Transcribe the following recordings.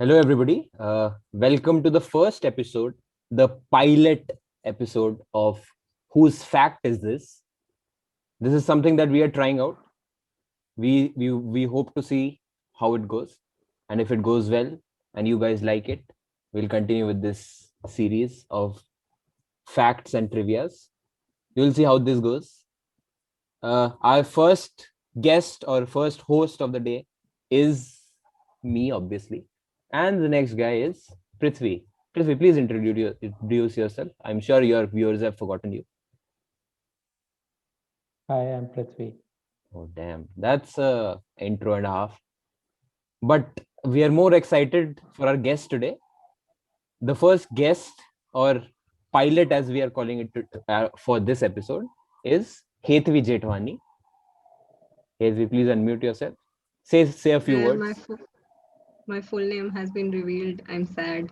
Hello, everybody. Welcome to the first episode, the pilot episode of Whose Fact Is This? This is something that we are trying out. We hope to see how it goes, and if it goes well, and you guys like it, we'll continue with this series of facts and trivia's. You'll see how this goes. Our first guest or first host of the day is me, obviously, and the next guy is Prithvi. Prithvi, please introduce yourself. I'm sure your viewers have forgotten you. Hi, I'm Prithvi. Oh, damn, that's a intro and a half. But we are more excited for our guest today. The first guest or pilot, as we are calling it for this episode, is Hetvi Jethwani. Hetvi, please unmute yourself. Say a few And my words. full my full name has been revealed. I'm sad.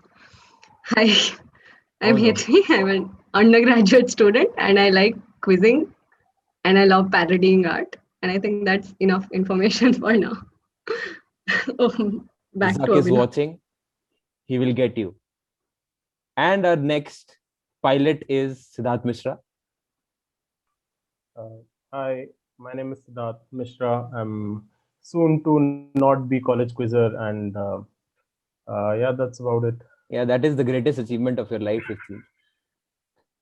Hi, Oh I'm no. Hetvi. I'm an undergraduate student and I like quizzing and I love parodying art. And I think that's enough information for now. Back to Zuck is Abhinav. watching. He will get you. And our next pilot is Siddharth Mishra. Uh, Hi, my name is Siddharth Mishra. I'm soon to not be college quizzer, and yeah, that's about it. Yeah, that is the greatest achievement of your life, it seems.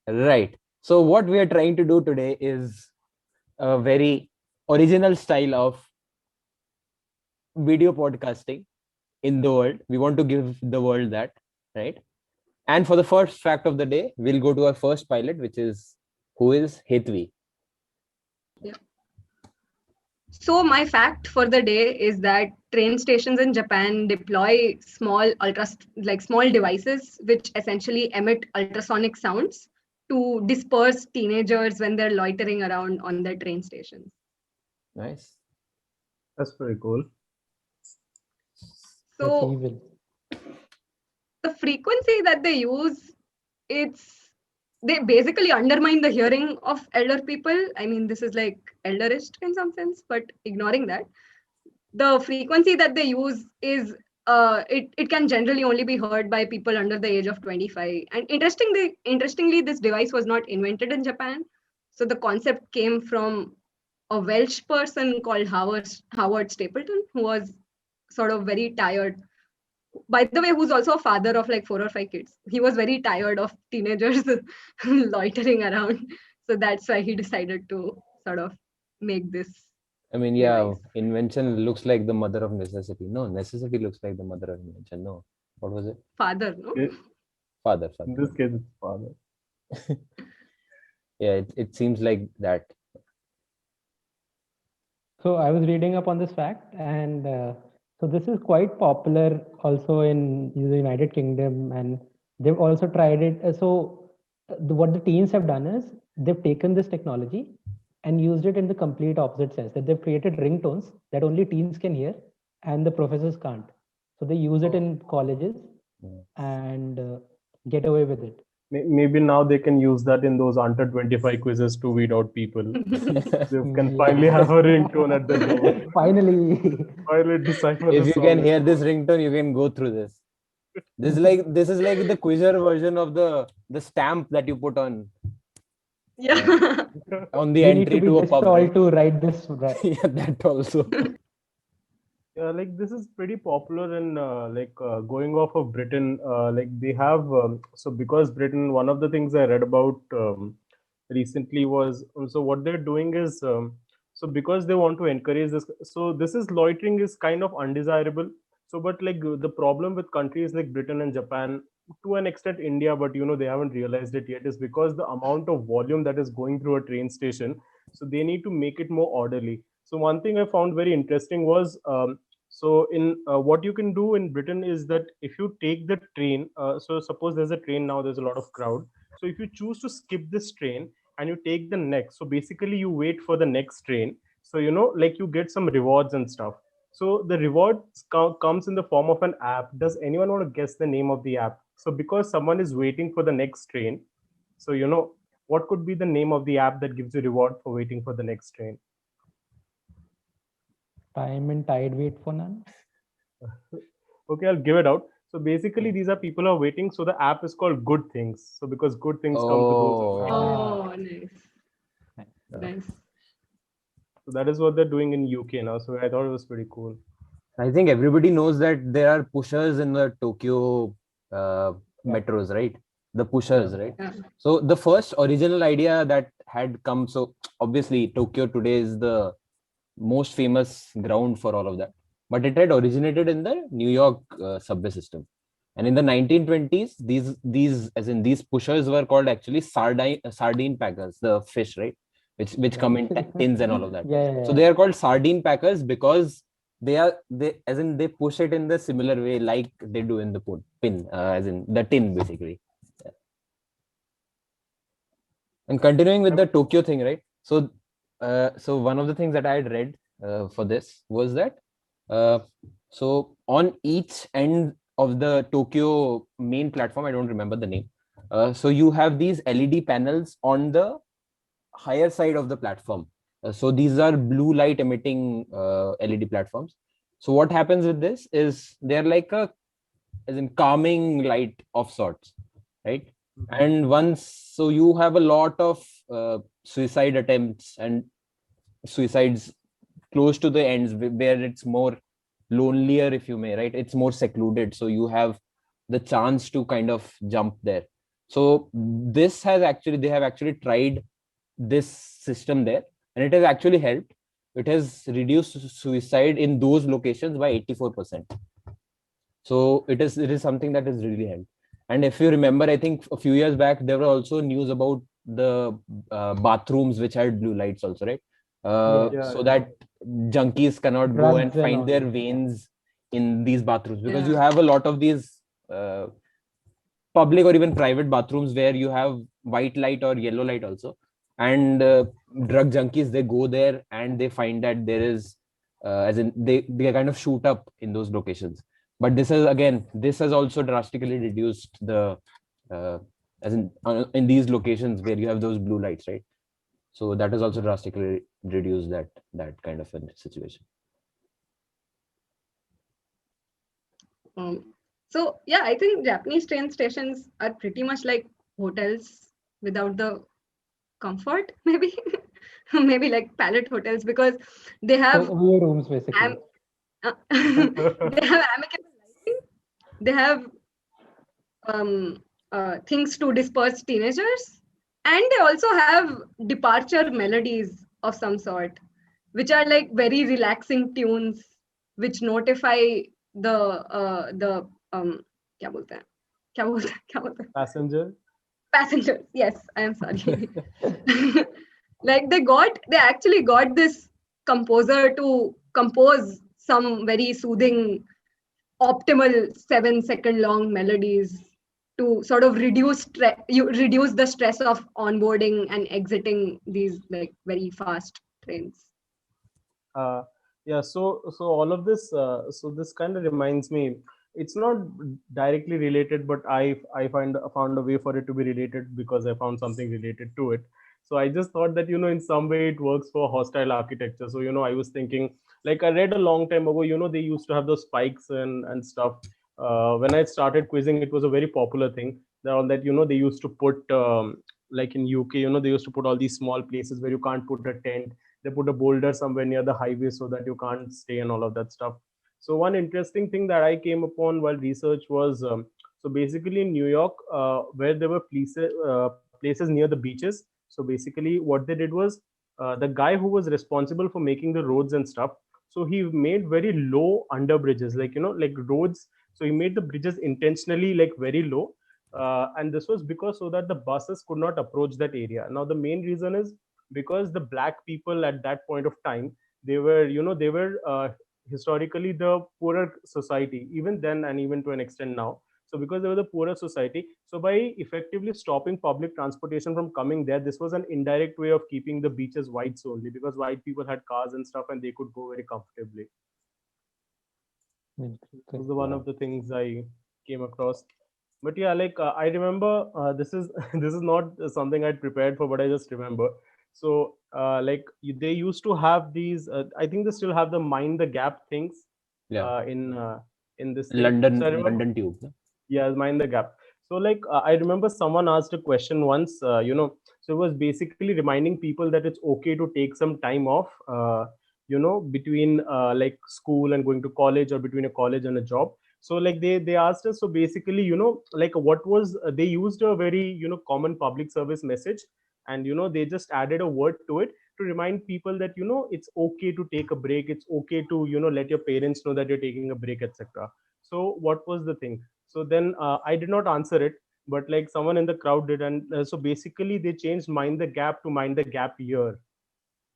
Right. So, what we are trying to do today is a very original style of video podcasting in the world. We want to give the world that, right? And for the first fact of the day, we'll go to our first pilot, which is who is Hetvi. Yeah. So my fact for the day is that train stations in Japan deploy small devices which essentially emit ultrasonic sounds to disperse teenagers when they're loitering around on their train stations. Nice. That's pretty cool. That's So evil. the frequency that they use, it's they basically undermine the hearing of elder people. I mean, this is like elderist in some sense, but ignoring that, the frequency that they use is it can generally only be heard by people under the age of 25. And interestingly, this device was not invented in Japan. So the concept came from a Welsh person called Howard Stapleton, who was sort of very tired, by the way, who's also a father of like 4 or 5 kids. He was very tired of teenagers loitering around. So that's why he decided to sort of make this I mean, yeah, device. invention looks like the mother of necessity. No, necessity looks like the mother of invention. No, what was it? Father, no? Father, In father. this case, it's father. Yeah, it seems like that. So I was reading up on this fact, and so this is quite popular also in the United Kingdom, and they've also tried it. What the teens have done is they've taken this technology and used it in the complete opposite sense. That they've created ringtones that only teens can hear, and the professors can't. So they use it Oh. in colleges Yeah. and get away with it. Maybe now they can use that in those under 25 quizzes to weed out people. They can finally have a ringtone at the door. Finally. Finally decipher the If you can song. hear this ringtone, you can go through this. This is like the quizzer version of the stamp that you put uh, Yeah. on the We need to entry be to a pub, Bristol right? to write this. Right. Yeah, that also. Like this is pretty popular in going off of Britain. Like they have so because Britain. One of the things I read about recently was so what they're doing is so because they want to encourage this. So this is loitering is kind of undesirable. So but like the problem with countries like Britain and Japan, to an extent India, but they haven't realized it yet, is because the amount of volume that is going through a train station. So they need to make it more orderly. So one thing I found very interesting was so in what you can do in Britain is that if you take the train, so suppose there's a train now, there's a lot of crowd. So if you choose to skip this train and you take the next, so basically you wait for the next train. So like you get some rewards and stuff. So the rewards comes in the form of an app. Does anyone want to guess the name of the app? So because someone is waiting for the next train, so what could be the name of the app that gives you reward for waiting for the next train? Time and tide wait for none. Okay, I'll give it out. So basically, these are people who are waiting. So the app is called Good Things. So because good things come to those who wait. Oh, nice. Nice. So that is what they're doing in UK now. So I thought it was pretty cool. I think everybody knows that there are pushers in the Tokyo metros, right? The pushers, right? Yeah. So the first original idea that had come, so obviously Tokyo today is the most famous ground for all of that, but it had originated in the New York subway system. And in the 1920s, these pushers were called actually sardine packers, the fish, right? Which come in tins and all of that. So they are called sardine packers because they push it in the similar way like they do in the pin, as in the tin basically. Yeah. And continuing with the Tokyo thing, right? So one of the things that I had read for this was that so on each end of the Tokyo main platform, I don't remember the name. So you have these LED panels on the higher side of the platform. So these are blue light emitting LED platforms. So what happens with this is they're like as in calming light of sorts, right? And so you have a lot of suicide attempts and suicides close to the ends where it's more lonelier, if you may, right? It's more secluded, so you have the chance to kind of jump there. So they have actually tried this system there, and it has actually helped. It has reduced suicide in those locations by 84%. So it is something that has really helped. And if you remember, I think a few years back there were also news about the bathrooms which had blue lights also, right? So that junkies cannot go and find their veins in these bathrooms, because you have a lot of these public or even private bathrooms where you have white light or yellow light also, and drug junkies, they go there and they find that there is as in they kind of shoot up in those locations. But this has also drastically reduced the as in these locations where you have those blue lights, right? So that has also drastically reduced that kind of a situation. So yeah, I think Japanese train stations are pretty much like hotels without the comfort, maybe. Maybe like pallet hotels, because they have rooms basically. they have amicable lighting. They have things to disperse teenagers, and they also have departure melodies of some sort, which are like very relaxing tunes which notify the क्या बोलते हैं? Passengers. Yes, I am sorry. Like they actually got this composer to compose some very soothing, optimal 7-second long melodies to sort of reduce the stress of onboarding and exiting these like very fast trains. So all of this, so this kind of reminds me, it's not directly related, but I found a way for it to be related because I found something related to it. So I just thought that, in some way it works for hostile architecture. So, I was thinking, like I read a long time ago, they used to have those spikes and stuff. When I started quizzing, it was a very popular thing. That they used to put, like in UK, they used to put all these small places where you can't put a tent. They put a boulder somewhere near the highway so that you can't stay and all of that stuff. So one interesting thing that I came upon while research was, so basically in New York, where there were places near the beaches. So basically what they did was, the guy who was responsible for making the roads and stuff, so he made very low under bridges, like, like roads. So he made the bridges intentionally like very low. And this was because so that the buses could not approach that area. Now, the main reason is because the black people at that point of time, they were historically the poorer society, even then and even to an extent now. So because they were the poorer society, so by effectively stopping public transportation from coming there, this was an indirect way of keeping the beaches whites only, because white people had cars and stuff and they could go very comfortably. This is one of the things I came across. But yeah, like I remember, this is this is not something I'd prepared for, but I just remember. So like they used to have these, I think they still have the mind the gap things. Yeah. in this thing. London, So I remember, London Tube. No? yeah, mind the gap. So like I remember someone asked a question once, so it was basically reminding people that it's okay to take some time off, between like school and going to college, or between a college and a job. So like they asked us, so basically, like what was they used a very, common public service message, and they just added a word to it to remind people that it's okay to take a break, it's okay to let your parents know that you're taking a break, etc. So what was the thing? So then I did not answer it, but like someone in the crowd did, and so basically they changed mind the gap to mind the gap year.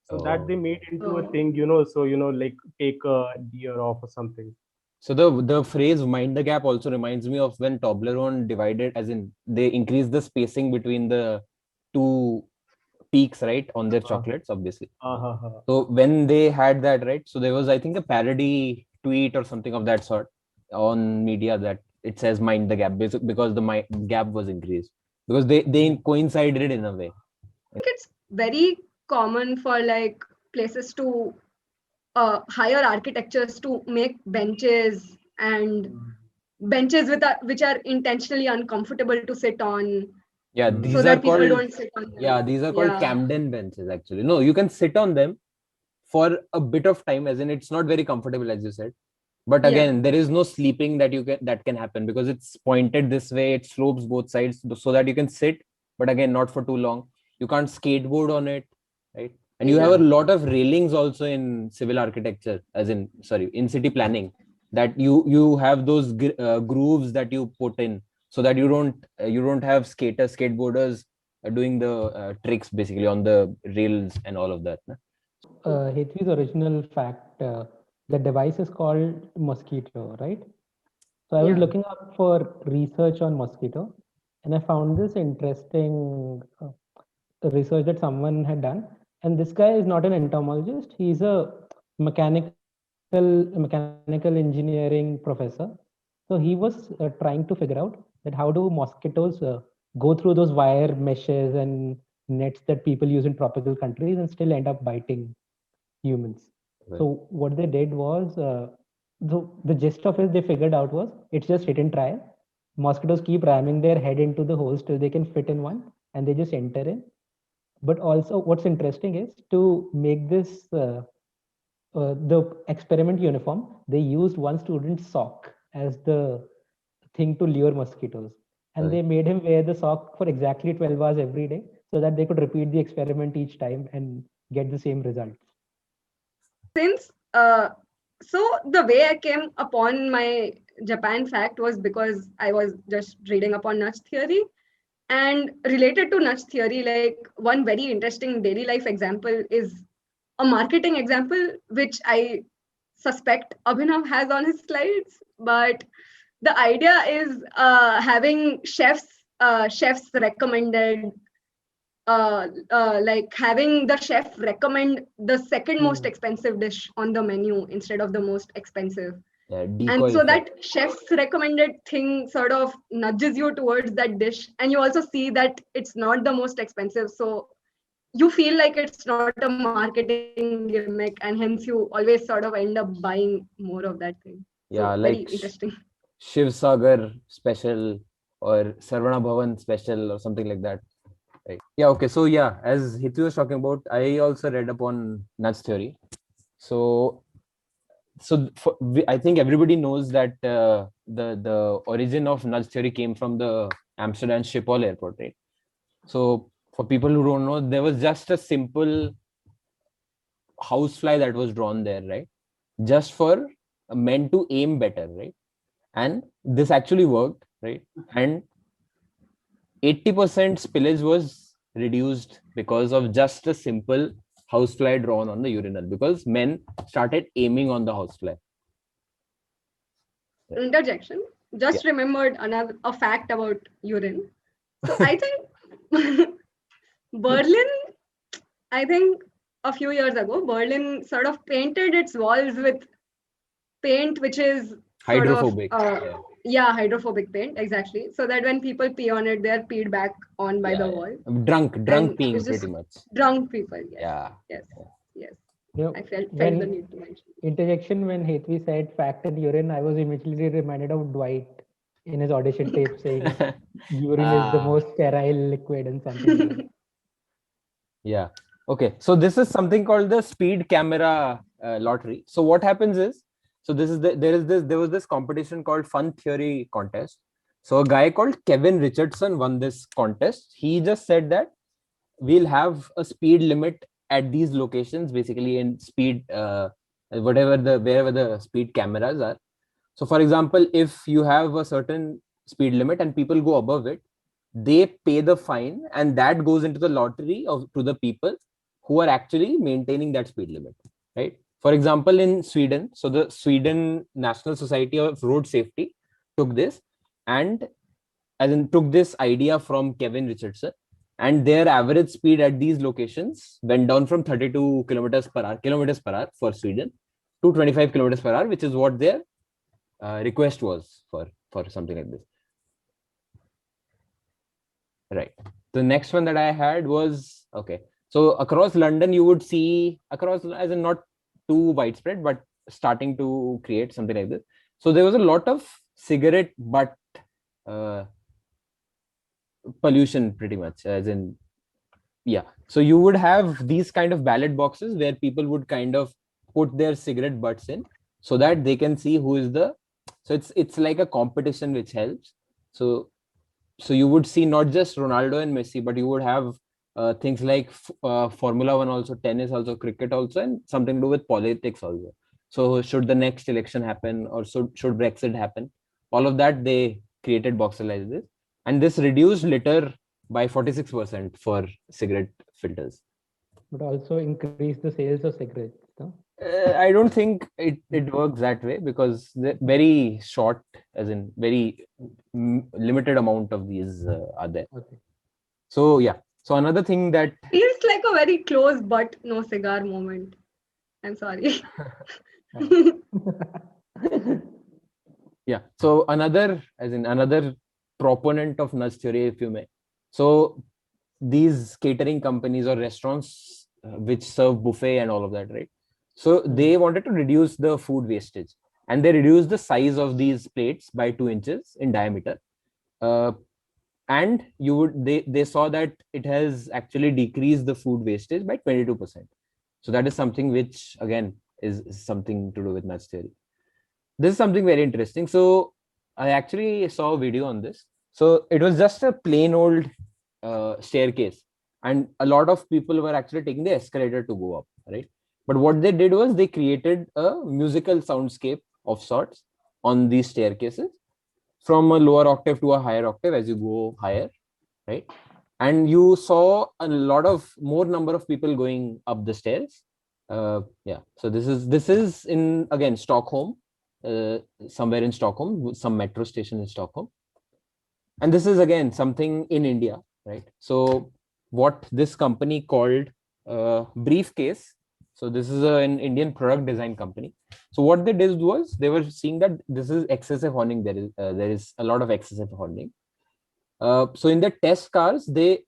So that they Oh. made into a Oh. thing, so like take a year off or something. So the phrase "mind the gap" also reminds me of when Toblerone divided, as in they increased the spacing between the two peaks, right, on their Uh, chocolates, obviously. uh, So when they had that, right, so there was, I think, a parody tweet or something of that sort on media that it says "mind the gap" because the gap was increased because they coincided in a way. think it's very common for like places to hire architectures to make benches and benches which are intentionally uncomfortable to sit on Yeah, Mm. so these are that people called don't sit on them. these are called Yeah. Camden benches actually. No, you can sit on them for a bit of time, as in it's not very comfortable, as you said. But Yeah. again, there is no sleeping that can happen because it's pointed this way, it slopes both sides so that you can sit, but again, not for too long. You can't skateboard on it, right? And you have a lot of railings also in civil architecture, as in in city planning, that you have those grooves that you put in so that you don't have skateboarders doing the tricks basically on the rails and all of that. No? Hetvi's original fact, the device is called Mosquito, right? So I was Yeah. looking up for research on mosquito, and I found this interesting research that someone had done. And this guy is not an entomologist; he's a mechanical engineering professor. So he was trying to figure out that how do mosquitoes go through those wire meshes and nets that people use in tropical countries and still end up biting humans. Right. So what they did was the gist of it they figured out was it's just hit and try. Mosquitoes keep ramming their head into the holes till they can fit in one, and they just enter in. But also, what's interesting is to make this the experiment uniform. They used one student's sock as the thing to lure mosquitoes, and Right. they made him wear the sock for exactly 12 hours every day, so that they could repeat the experiment each time and get the same results. Since so the way I came upon my Japan fact was because I was just reading upon nudge theory. And related to nudge theory, like one very interesting daily life example is a marketing example, which I suspect Abhinav has on his slides. But the idea is having chefs recommended, like having the chef recommend the second most expensive dish on the menu instead of the most expensive. Yeah, And decoy so effect. that chef's recommended thing sort of nudges you towards that dish, and you also see that it's not the most expensive, so you feel like it's not a marketing gimmick, and hence you always sort of end up buying more of that thing. Yeah, So very like interesting. Shiv Sagar special or Sarvana Bhavan special or something like that. Right. Yeah, okay. So yeah, as Hitu was talking about, I also read upon nudge theory. So I think everybody knows that the origin of nudge theory came from the Amsterdam Schiphol airport, right? So for people who don't know, there was just a simple housefly that was drawn there, right? Just for men to aim better, right? And this actually worked, right? And 80% spillage was reduced because of just a simple housefly drawn on the urinal, because men started aiming on the housefly. Interjection. Just remembered a fact about urine. So I think Berlin, I think a few years ago, Berlin sort of painted its walls with paint which is sort of Hydrophobic. hydrophobic paint, exactly, so that when people pee on it, they're peed back on by the wall. Drunk And peeing it's just pretty much. drunk people. Yes. Yeah. Yes. Yes. You know, I felt the when need to mention. interjection, when Hetvi said fact and urine, I was immediately reminded of Dwight in his audition tape saying urine is the Ah. most sterile liquid and something like that. Yeah. Okay. So this is something called the speed camera lottery. So what happens is, so this is there was this competition called Fun Theory Contest. So a guy called Kevin Richardson won this contest. He just said that we'll have a speed limit at these locations, basically in speed, wherever the speed cameras are. So for example, if you have a certain speed limit and people go above it, they pay the fine, and that goes into the lottery to the people who are actually maintaining that speed limit, right? For example, in Sweden, so the Sweden National Society of Road Safety took this and took this idea from Kevin Richardson, and their average speed at these locations went down from 32 kilometers per hour for Sweden to 25 kilometers per hour, which is what their request was for something like this. Right. The next one that I had was, okay, so across London you would see, across as in not too widespread, but starting to create something like this. So there was a lot of cigarette butt pollution, pretty much, as in, yeah. So you would have these kind of ballot boxes where people would kind of put their cigarette butts in so that they can see who is the, so it's like a competition which helps. So you would see not just Ronaldo and Messi, but you would have things like Formula One also, tennis also, cricket also, and something to do with politics also. So should the next election happen, or should Brexit happen, all of that, they created boxes like this, and this reduced litter by 46% for cigarette filters. But also increase the sales of cigarettes. No? I don't think it works that way, because the very short, as in very limited amount of these are there. Okay. So yeah. So another thing that Feels like a very close but no cigar moment. I'm sorry. yeah. So another proponent of nudge theory, if you may. So these catering companies or restaurants which serve buffet and all of that, right? So they wanted to reduce the food wastage, and they reduced the size of these plates by 2 inches in diameter. And they saw that it has actually decreased the food wastage by 22%. So that is something which again is something to do with nudge theory. This is something very interesting. So I actually saw a video on this. So it was just a plain old staircase, and a lot of people were actually taking the escalator to go up, right? But what they did was they created a musical soundscape of sorts on these staircases, from a lower octave to a higher octave as you go higher, right? And you saw a lot of more number of people going up the stairs. Yeah. So this is in, again, Stockholm, somewhere in Stockholm, some metro station in Stockholm. And this is again something in India, right? So what this company called Briefcase. So this is an Indian product design company. So what they did was they were seeing that this is excessive honing. There is a lot of excessive honing. So in the test cars, they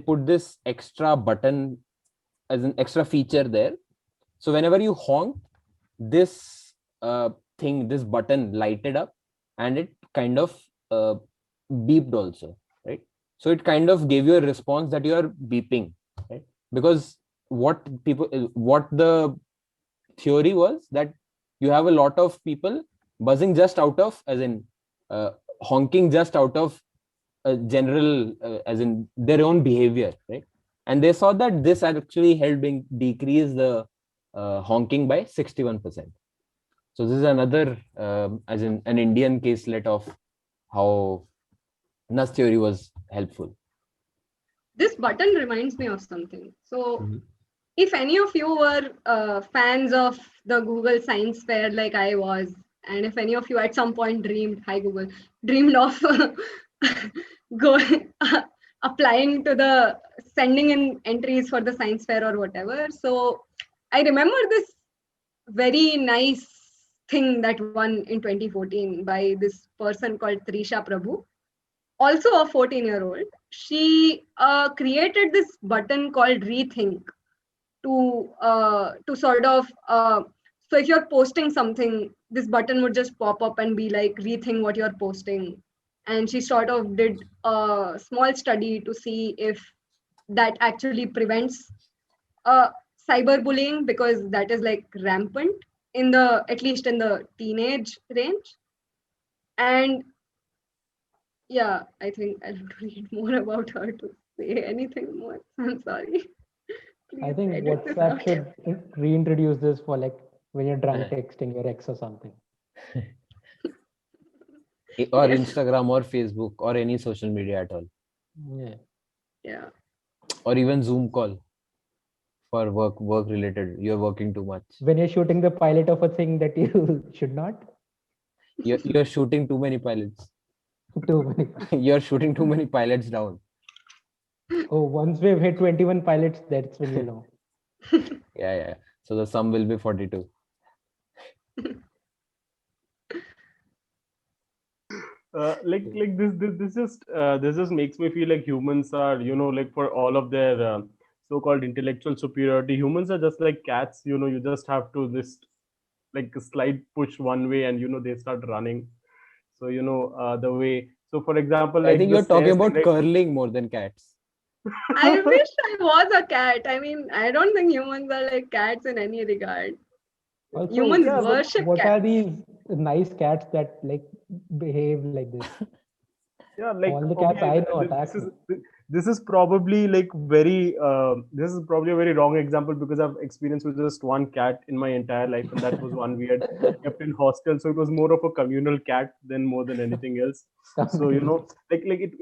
put this extra button as an extra feature there. So whenever you honk, this this button lighted up, and it kind of beeped also, right? So it kind of gave you a response that you are beeping, right? Because what the theory was that you have a lot of people buzzing just out of, as in honking just out of general, as in their own behavior, right? And they saw that this actually helped decrease the honking by 61%. So this is another, as in an Indian caselet of how nudge theory was helpful. This button reminds me of something. So if any of you were fans of the Google Science Fair like I was, and if any of you at some point dreamed of going applying to the sending in entries for the science fair or whatever. So I remember this very nice thing that won in 2014 by this person called Trisha Prabhu, also a 14-year-old. She created this button called Rethink. to sort of so if you're posting something, this button would just pop up and be like, rethink what you're posting. And she sort of did a small study to see if that actually prevents cyberbullying, because that is like rampant in the, at least in the teenage range. And yeah, I think I'll have to read more about her to say anything more. I'm sorry. I Please think edit this WhatsApp out. should reintroduce this for like when you're drunk Yeah. texting your ex or something. Or Yes. Instagram or Facebook or any social media at all. Yeah. Yeah. Or even Zoom call for work related. You're working too much. When you're shooting the pilot of a thing that you should not. You're shooting too many pilots. Too many. You're shooting too many pilots down. Oh, once we've hit 21 pilots, that's when you know. Yeah. So the sum will be 42. This just makes me feel like humans are, like for all of their so-called intellectual superiority, humans are just like cats. You just have to just like slide push one way, and they start running. So the way. So for example, I like think the you're talking stairs thing, about right? curling more than cats. I wish I was a cat. I mean, I don't think humans are like cats in any regard. Also, Humans Yeah, but worship what are cats. these nice cats that like behave like this? yeah, like All the okay, cats I know this attack is me. this is probably like very this is probably a very wrong example, because I've experienced with just one cat in my entire life, and that was one we had kept in hostel. So it was more of a communal cat than more than anything else. So it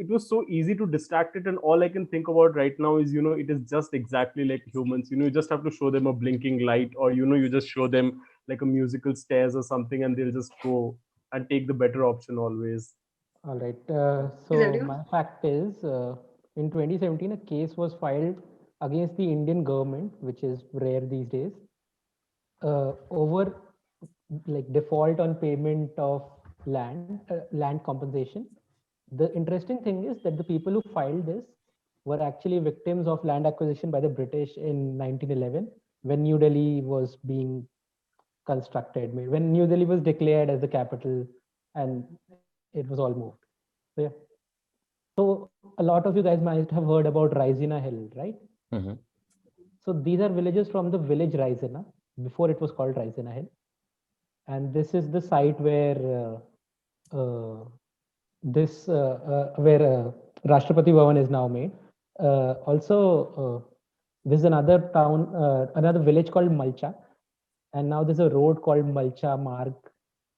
was so easy to distract it, and all I can think about right now is it is just exactly like humans. You just have to show them a blinking light, or you just show them like a musical stairs or something, and they'll just go and take the better option always. All right. Tell So you. my fact is, in 2017, a case was filed against the Indian government, which is rare these days, over like default on payment of land compensation. The interesting thing is that the people who filed this were actually victims of land acquisition by the British in 1911, when New Delhi was being constructed, when New Delhi was declared as the capital, and it was all moved. So yeah. So a lot of you guys might have heard about Raisina Hill, right? Mhm. So these are villages from the village Raisina, before it was called Raisina Hill. And this is the site where Rashtrapati Bhavan is now made. Also, there's another town, another village called Malcha, and now there's a road called Malcha Marg,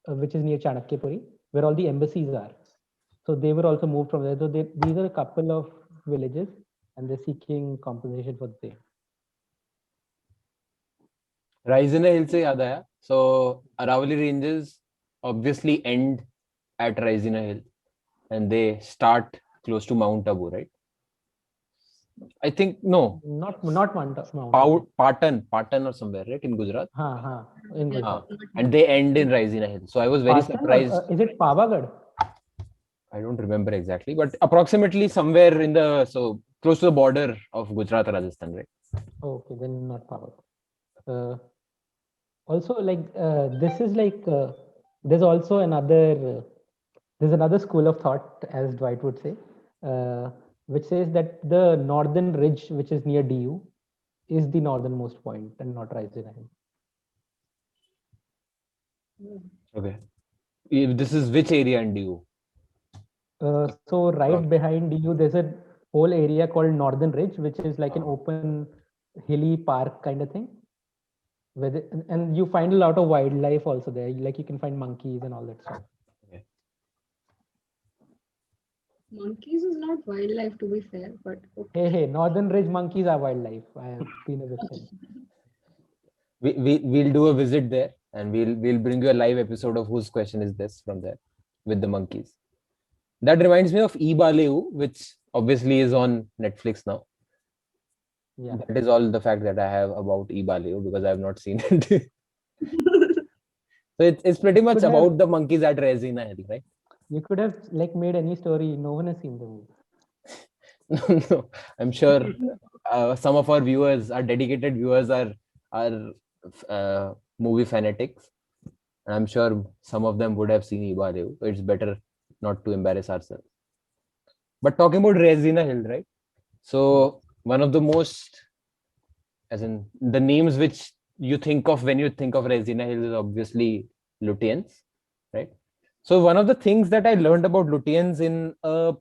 which is near Chanakyapuri, where all the embassies are. So they were also moved from there. So these are a couple of villages, and they're seeking compensation for the same. Raisina Hill से याद आया. So Aravalli Ranges obviously end at Raisina Hill, and they start close to Mount Abu, right? I think no. Not Mount. Patan or somewhere, right, in Gujarat. In Yeah, Gujarat. And they end in Raisina Hill. So I was very Patan surprised. is it Pavagad? I don't remember exactly, but approximately somewhere in the close to the border of Gujarat, Rajasthan, right? Okay, then not Pavagad. Also, like this is like there's also there's another school of thought, as Dwight would say, which says that the northern ridge, which is near DU, is the northernmost point and not Raisina Hill. Okay. This is which area in DU? So right behind you, there's a whole area called Northern Ridge, which is like an open, hilly park kind of thing. And you find a lot of wildlife also there. Like you can find monkeys and all that stuff. Okay. Monkeys is not wildlife, to be fair, but okay. Hey, Northern Ridge monkeys are wildlife. I have been a victim. We'll do a visit there, and we'll bring you a live episode of Whose Question Is This from there with the monkeys. That reminds me of Ibaleu, which obviously is on Netflix now. Yeah. That is all the fact that I have about Ibaleu, because I have not seen it. So it's pretty much about the monkeys at Raisina Hill, right? You could have like made any story. No one has seen the movie. No, I'm sure some of our viewers, our dedicated viewers, are movie fanatics. And I'm sure some of them would have seen Ibaryu. So it's better not to embarrass ourselves. But talking about Resina Hill, right? So one of the most, as in the names which you think of when you think of Resina Hill is obviously Lutyens, right? So one of the things that I learned about Lutyens in a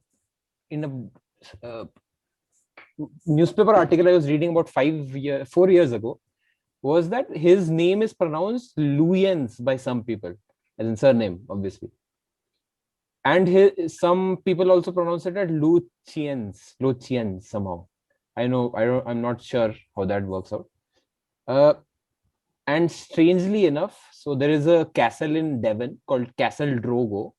newspaper article I was reading about 4 years ago was that his name is pronounced Luyens by some people, as in surname, obviously. And some people also pronounce it as Luciens somehow. I'm not sure how that works out. And strangely enough, so there is a castle in Devon called Castle Drogo,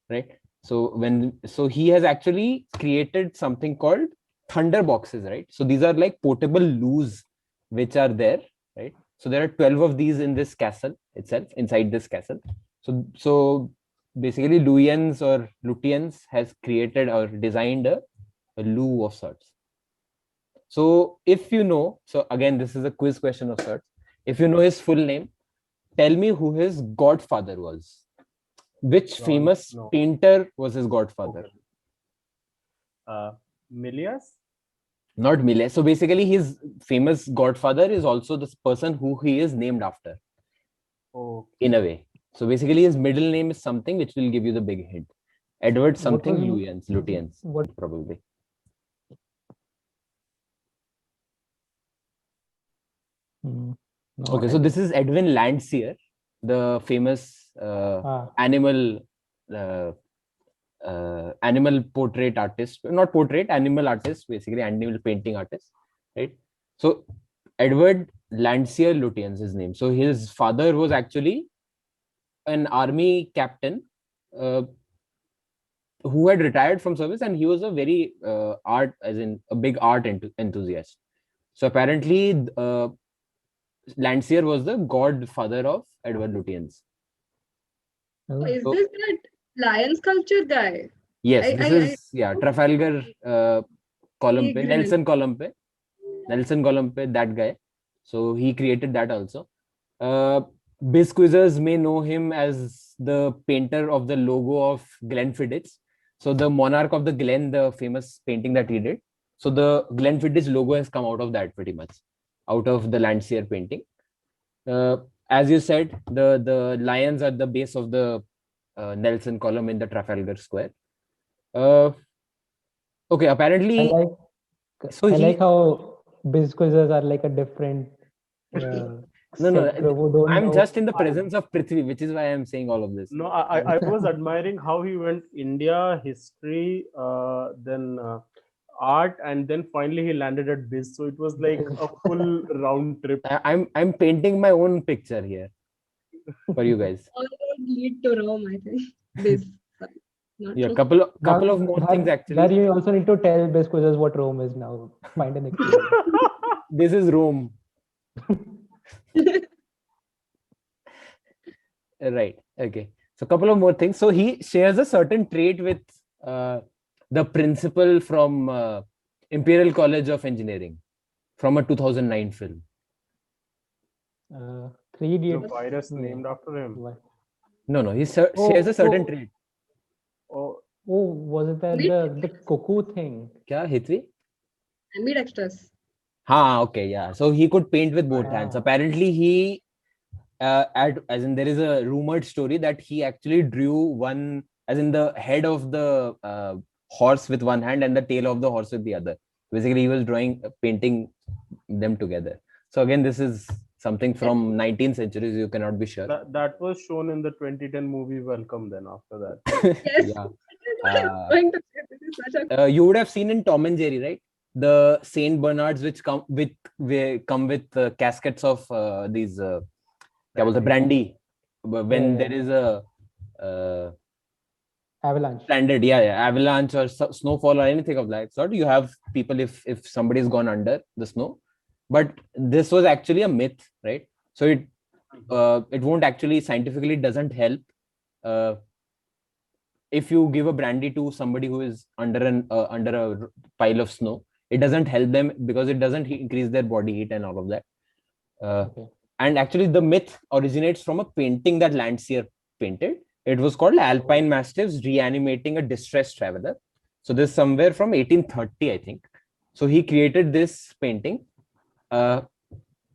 right? So he has actually created something called thunder boxes, right? So these are like portable loos which are there, right? So there are 12 of these in this castle itself, inside this castle. So basically Luyens or Lutyens has created or designed a loo of sorts. So if you know, so again, this is a quiz question of sorts. If you know his full name, tell me who his godfather was. Which famous painter was his godfather? Okay. Milias? Not Millet. So basically, his famous godfather is also this person who he is named after. Oh. In a way. So basically, his middle name is something which will give you the big hint. Edward something Lutyens, probably. No Okay, so this is Edwin Landseer, the famous animal portrait artist, not portrait, animal artist, basically animal painting artist, right? So Edward Landseer Lutyens, his name. So his father was actually an army captain who had retired from service, and he was a very a big art enthusiast. So apparently Landseer was the godfather of Edward Lutyens. Is this that lion sculpture guy? Yes, this is Trafalgar Columpe, Nelson Columpe, that guy. So he created that also. Biz quizzers may know him as the painter of the logo of Glenfiddich. So the Monarch of the Glen, the famous painting that he did. So the Glenfiddich logo has come out of that pretty much, out of the Landseer painting. As you said, the lions are the base of the Nelson column in the Trafalgar Square. Okay, apparently. I like how biz quizzes are like a different. No. I'm just in the presence of Prithvi, which is why I'm saying all of this. No, I was admiring how he went India, history, then art, and then finally he landed at biz. So it was like a full round trip. I'm painting my own picture here for you guys. All lead to Rome, I think. Biz. Yeah, couple of more things actually. That you also need to tell biz quizzes what Rome is now. Find an explanation. This is Rome. Right. Okay. So a couple of more things. So he shares a certain trait with the principal from Imperial College of Engineering from a 2009 film. 3 Idiots. The virus named after him. No. He shares a certain trait. Oh, was it the cuckoo thing? Kya, Hitvi? Ambidextrous. Okay, yeah. So he could paint with both hands. Apparently, he there is a rumored story that he actually drew one, as in the head of the horse with one hand and the tail of the horse with the other. Basically, he was painting them together. So again, this is something from 19th century. You cannot be sure. That was shown in the 2010 movie Welcome. Then after that, Yes. You would have seen in Tom and Jerry, right? The Saint Bernards which come with caskets of these brandy when there is a avalanche. Standard, avalanche or snowfall or anything of that sort. You have people if somebody's gone under the snow, but this was actually a myth, right? So it won't actually scientifically doesn't help. If you give a brandy to somebody who is under a pile of snow, it doesn't help them because it doesn't increase their body heat and all of that. Okay. And actually, the myth originates from a painting that Landseer painted. It was called Alpine Mastiffs Reanimating a Distressed Traveler. So this is somewhere from 1830, I think. So he created this painting,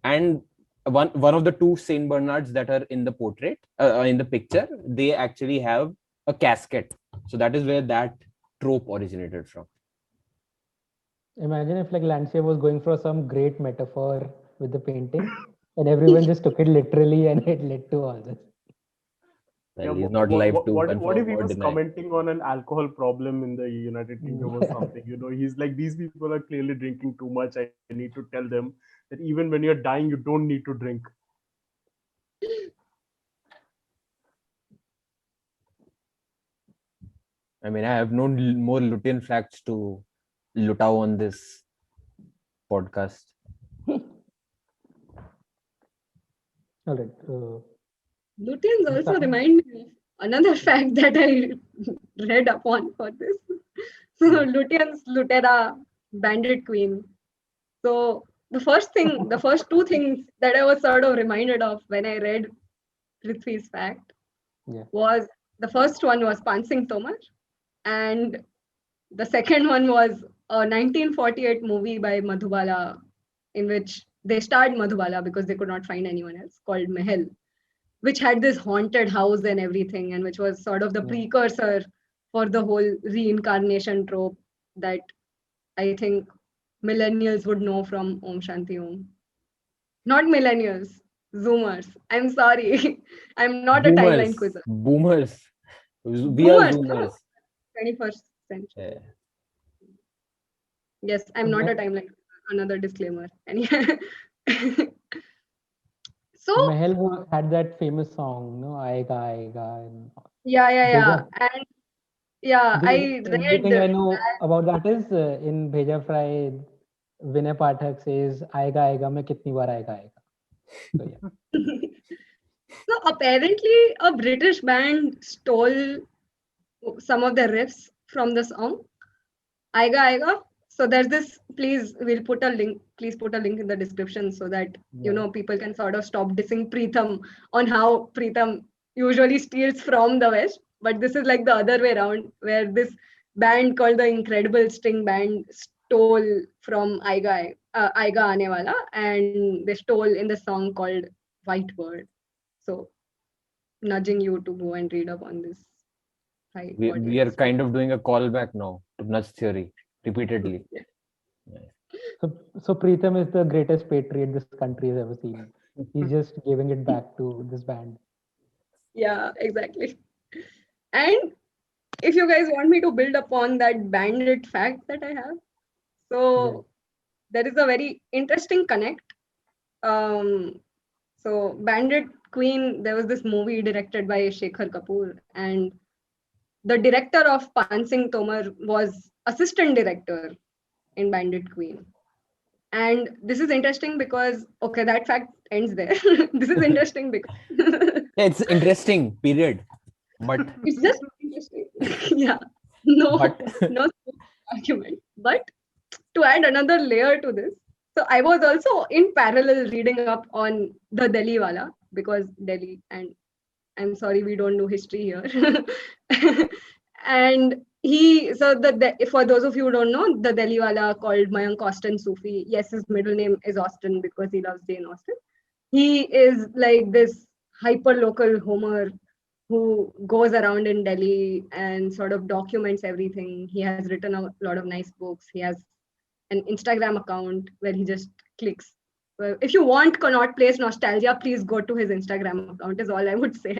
and one of the two Saint Bernards that are in the portrait, in the picture, they actually have a casket. So that is where that trope originated from. Imagine if like Landseer was going for some great metaphor with the painting, and everyone just took it literally, and it led to all this. Well, he's not alive to what confirm if he or was deny. commenting on an alcohol problem in the United Kingdom or something? He's like, these people are clearly drinking too much. I need to tell them that even when you're dying, you don't need to drink. I mean, I have no more Lutein facts to lutao on this podcast. All right. Luteins also remind me of another fact that I read upon for this. So Luteins, Lutera, Bandit Queen. So the first two things that I was sort of reminded of when I read Prithvi's fact was, the first one was Pansing Tomar, and the second one was a 1948 movie by Madhubala, in which they starred Madhubala because they could not find anyone else, called Mahal, which had this haunted house and everything, and which was sort of the precursor for the whole reincarnation trope that I think millennials would know from Om Shanti Om. Not millennials, Zoomers. I'm sorry. I'm not a timeline quizzer. Boomers. We are Zoomers. 21st century. Yeah. Yes, I'm not a timeline quizzer. Another disclaimer. Anyway. So Mahal had that famous song, no, Aega Aega. And yeah. And yeah, I the only thing I read know about that is in Bheja Fry, Vinay Pathak says, Aega Aega, mein kitni baar aega aega. So yeah. So apparently a British band stole some of the riffs from the song Aiga Aiga. So there's this, please put a link in the description so that people can sort of stop dissing Pritham on how Pritham usually steals from the West. But this is like the other way around, where this band called the Incredible String Band stole from Aiga Aane Wala, and they stole in the song called White Bird. So nudging you to go and read up on this. We are kind of doing a callback now to nudge theory repeatedly. So Pritham is the greatest patriot this country has ever seen. He's just giving it back to this band. Yeah, exactly. And if you guys want me to build upon that bandit fact that I have, so there is a very interesting connect. So Bandit Queen, there was this movie directed by Shekhar Kapoor, and the director of Pansing Tomar was assistant director in Bandit Queen. And this is interesting because, okay, that fact ends there. This is interesting because it's interesting, period. But it's just interesting. Yeah. No argument. But to add another layer to this, so I was also in parallel reading up on the Delhi Wala, because Delhi, and I'm sorry, we don't do history here. And for those of you who don't know, the Delhi Wala called Mayank Austin Sufi. Yes, his middle name is Austin because he loves Jane Austen. He is like this hyper local Homer who goes around in Delhi and sort of documents everything. He has written a lot of nice books. He has an Instagram account where he just clicks. So if you want Connaught Place nostalgia, please go to his Instagram account, is all I would say.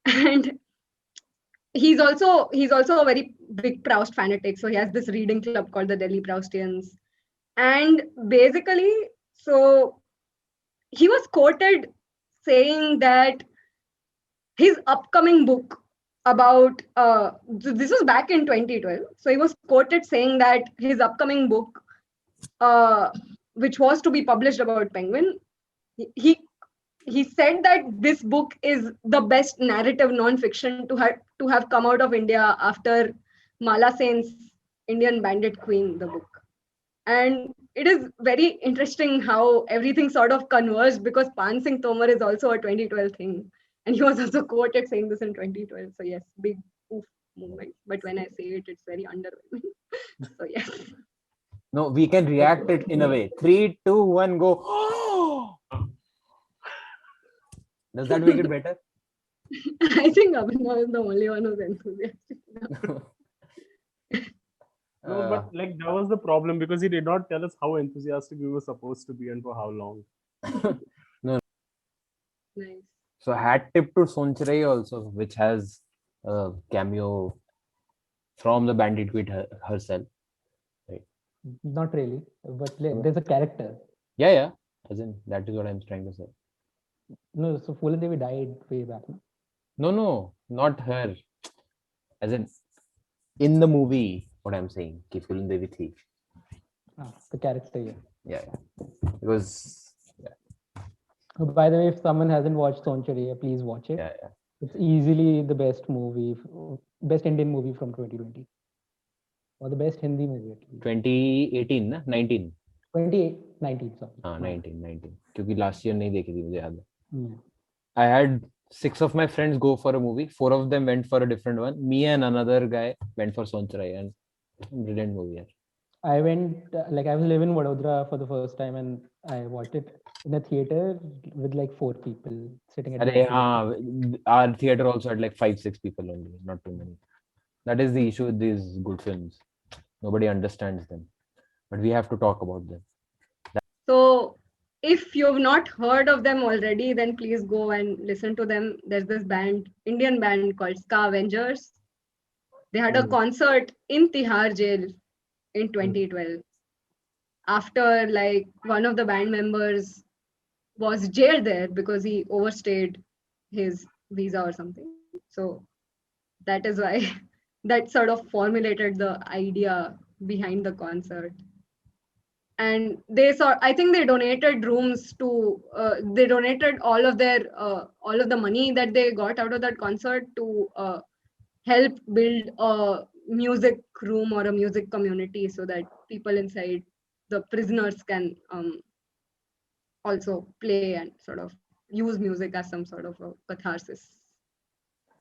And he's also a very big Proust fanatic. So he has this reading club called the Delhi Proustians. And basically, so he was quoted saying that his upcoming book about, this was back in 2012. So he was quoted saying that his upcoming book, which was to be published about Penguin, he said that this book is the best narrative non-fiction to have come out of India after Mala Sen's Indian Bandit Queen, the book. And it is very interesting how everything sort of converged, because Pan Singh Tomar is also a 2012 thing. And he was also quoted saying this in 2012. So yes, big oof moment. But when I say it, it's very underwhelming. So yes. No, we can react it in a way. 3, 2, 1, go. Does that make it better? I think Abhinav is the only one who's enthusiastic. No, but like that was the problem because he did not tell us how enthusiastic we were supposed to be and for how long. Nice. So hat tip to Soncharai also, which has a cameo from the Bandit Queen herself. Not really, but there's a character. Yeah. As in, that is what I'm trying to say. No, so Phula Devi died way back. No, not her. As in the movie, what I'm saying, Ki Phulan Devi thi. The character, yeah. Yeah. Because, By the way, if someone hasn't watched Soncharai, please watch it. yeah. It's easily the best movie, best Indian movie from 2020, or the best Hindi movie at least. 2018 ना 19 2019, sorry. हाँ 19 क्योंकि last year नहीं देखी थी मुझे याद है. Hmm. I had 6 of my friends go for a movie. 4 of them went for a different one. Me and another guy went for Soncharai, and brilliant movie. Yeah. I went, I was living in Vadodara for the first time, and I watched it in a theater with like 4 people sitting at the Our theater also had like 5-6 people only, not too many. That is the issue with these good films. Nobody understands them, but we have to talk about them. So if you've not heard of them already, then please go and listen to them. There's this band, Indian band called Ska Avengers. They had a concert in Tihar jail in 2012. After like one of the band members was jailed there because he overstayed his visa or something. So that is why that sort of formulated the idea behind the concert. And I think they donated rooms to they donated all of the money that they got out of that concert to help build a music room or a music community, so that people inside, the prisoners, can also play and sort of use music as some sort of a catharsis.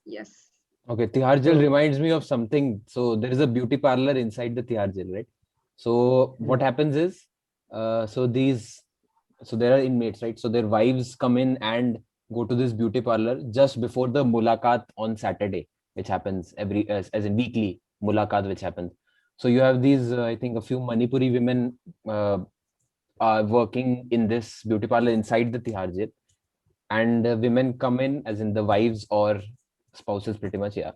Yes. Okay, Tihar jail reminds me of something. So there is a beauty parlor inside the Tihar jail, right? So what happens is, so there are inmates, right? So their wives come in and go to this beauty parlor just before the mulaqat on Saturday, which happens as in weekly mulaqat, which happens. So you have these, I think, a few Manipuri women are working in this beauty parlor inside the Tihar jail, and women come in, as in the wives or spouses, pretty much. Yeah,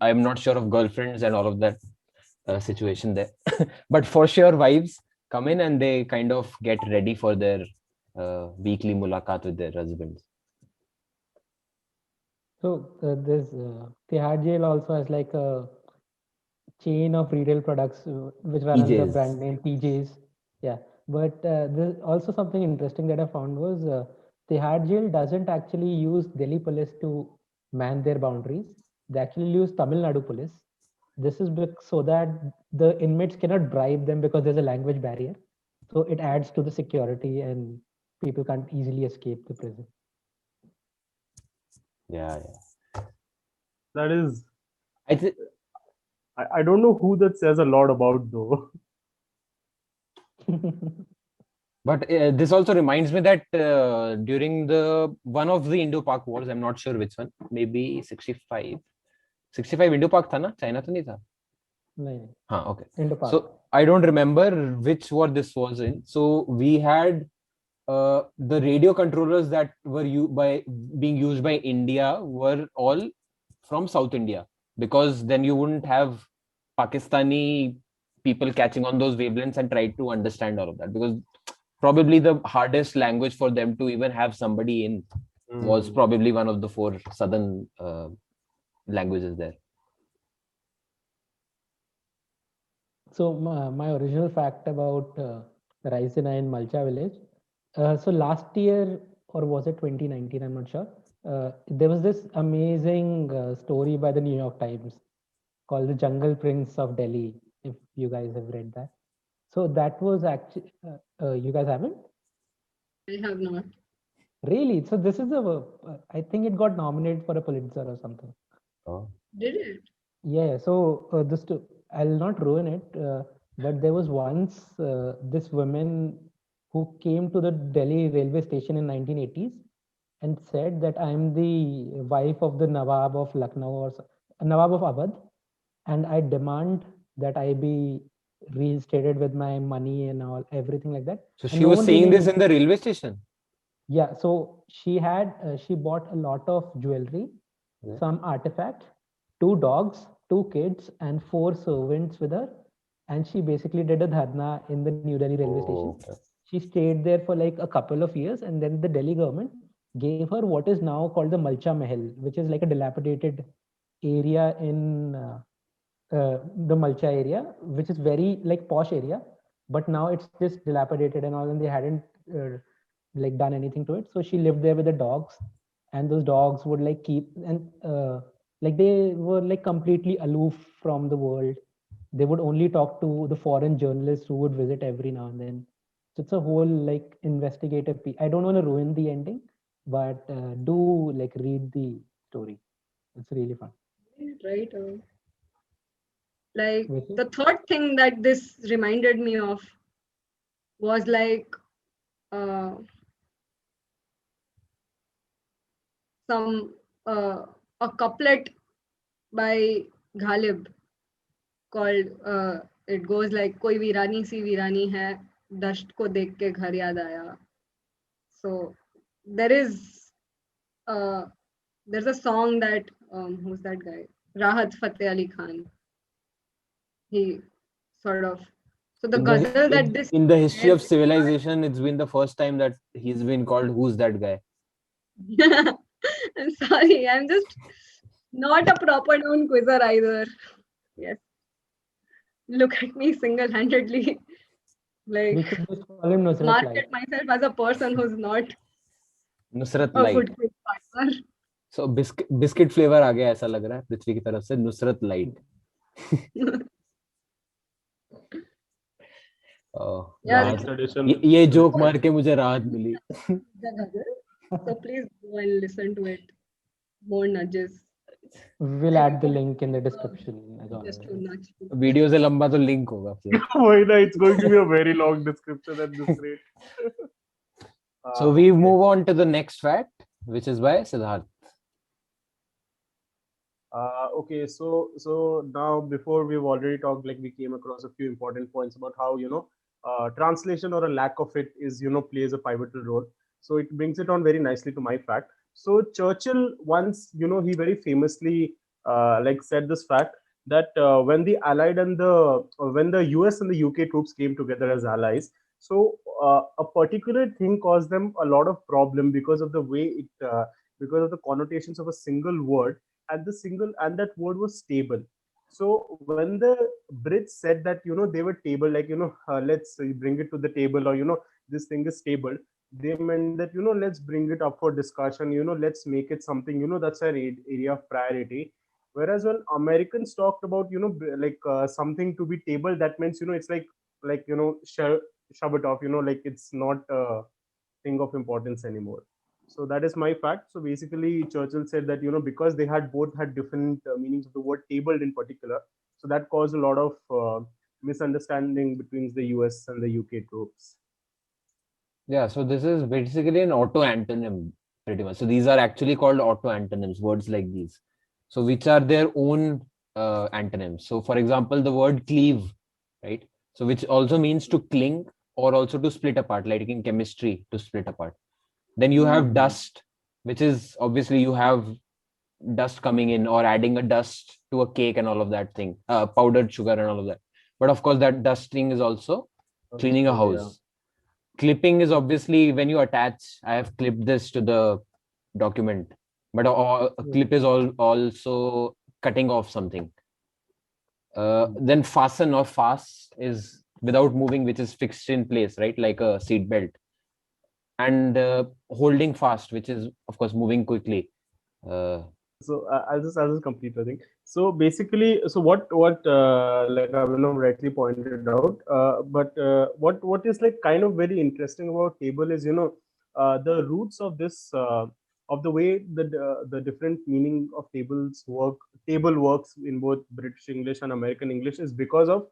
I'm not sure of girlfriends and all of that situation there, but for sure wives come in and they kind of get ready for their weekly mulaqat with their husbands. So this Tihar jail also has like a chain of retail products which run under the PJs. brand name PJs. Yeah, but there's also something interesting that I found was Tihar jail doesn't actually use Delhi police to man their boundaries. They actually use Tamil Nadu police. This is so that the inmates cannot bribe them because there's a language barrier. So it adds to the security and people can't easily escape the prison. Yeah. That is, I I don't know who that says a lot about though. But this also reminds me that during one of the Indo-Pak wars, I'm not sure which one, maybe 65 Indo-Pak tha na? China to nahi tha? No. Okay. Indo-Pak. So I don't remember which war this was in. So we had the radio controllers that were being used by India were all from South India, because then you wouldn't have Pakistani people catching on those wavelengths and try to understand all of that, because probably the hardest language for them to even have somebody in was probably one of the 4 southern languages there. So my original fact about Raisina in Malcha village. So last year, or was it 2019? I'm not sure. There was this amazing story by the New York Times called The Jungle Prince of Delhi, if you guys have read that. So that was actually, you guys haven't? I have not. Really? So this is I think it got nominated for a Pulitzer or something. Oh. Did it? Yeah, so I'll not ruin it, but there was once this woman who came to the Delhi railway station in 1980s and said that I'm the wife of the Nawab of Lucknow or Nawab of Awadh, and I demand that I be reinstated with my money and all everything like that. So And she no was one saying really this in the railway station. Yeah, so she bought a lot of jewelry, Yeah. some artifacts, 2 dogs, 2 kids, and 4 servants with her. And she basically did a dharna in the New Delhi railway station. Oh, okay. She stayed there for like a couple of years, and then the Delhi government gave her what is now called the Malcha Mahal, which is like a dilapidated area in the Malcha area, which is very like posh area, but now it's just dilapidated and all, and they hadn't like done anything to it. So she lived there with the dogs, and those dogs would like keep and like they were like completely aloof from the world. They would only talk to the foreign journalists who would visit every now and then. So it's a whole like investigative piece. I don't want to ruin the ending, but do like read the story. It's really fun. Right. Like Vicky? the third thing that this reminded me of was like uh, some a couplet by Ghalib called it goes like कोई वीरानी सी वीरानी है दश्त को देख के घर याद आया. So there is there's a song that who's that guy? Rahat Fateh Ali Khan. He sort of so the ghazal that this in the history of has- civilization, it's been the first time that he's been called "Who's that guy?" I'm sorry, I'm just not a proper known quizzer either. Yes. Look at me single-handedly. We Like should just call him Nusrat Light. market myself as a person who's not Nusrat a Light. good quiz partner. So biscuit flavor आ गया ऐसा लग रहा है पृथ्वी की तरफ से Nusrat light. Yeah, Next edition. ये joke मार के मुझे राहत मिली. the ghazal. So please go and listen to it. More nudges. We'll add the link in the description as Just to always. nudge. Video से लंबा तो लिंक होगा फिर. Why not? It's going to be a very long description at this rate. So we move on to the next fact, which is by Siddharth. Okay, so now before we've already talked, like we came across a few important points about how translation or a lack of it is plays a pivotal role. So it brings it on very nicely to my fact. So Churchill once he very famously like said this fact that when the Allied and when the US and the UK troops came together as allies, so a particular thing caused them a lot of problem because of the way it because of the connotations of a single word, and that word was stable. So when the Brits said that they were table, like let's bring it to the table, or this thing is stable, they meant that let's bring it up for discussion, let's make it something that's an area of priority. Whereas when Americans talked about like something to be table, that means it's like shove it off, like it's not a thing of importance anymore. So that is my fact. So basically, Churchill said that because they had both had different meanings of the word tabled in particular, so that caused a lot of misunderstanding between the US and the UK troops. Yeah, so this is basically an auto antonym pretty much. So these are actually called auto antonyms, words like these. So which are their own antonyms. So for example, the word cleave, right? So which also means to cling or also to split apart, like in chemistry, to split apart. Then you have dust, which is obviously you have dust coming in or adding a dust to a cake and all of that thing, powdered sugar and all of that. But of course, that dusting is also cleaning a house. Clipping is obviously when you attach. I have clipped this to the document, but a clip is also cutting off something. Then fasten or fast is without moving, which is fixed in place, right? Like a seat belt. And holding fast, which is of course moving quickly. So I'll just complete the thing. So basically, so what like Abhinav rightly pointed out, but what is like kind of very interesting about table is, the roots of this, of the way the different meaning of table works in both British English and American English is because of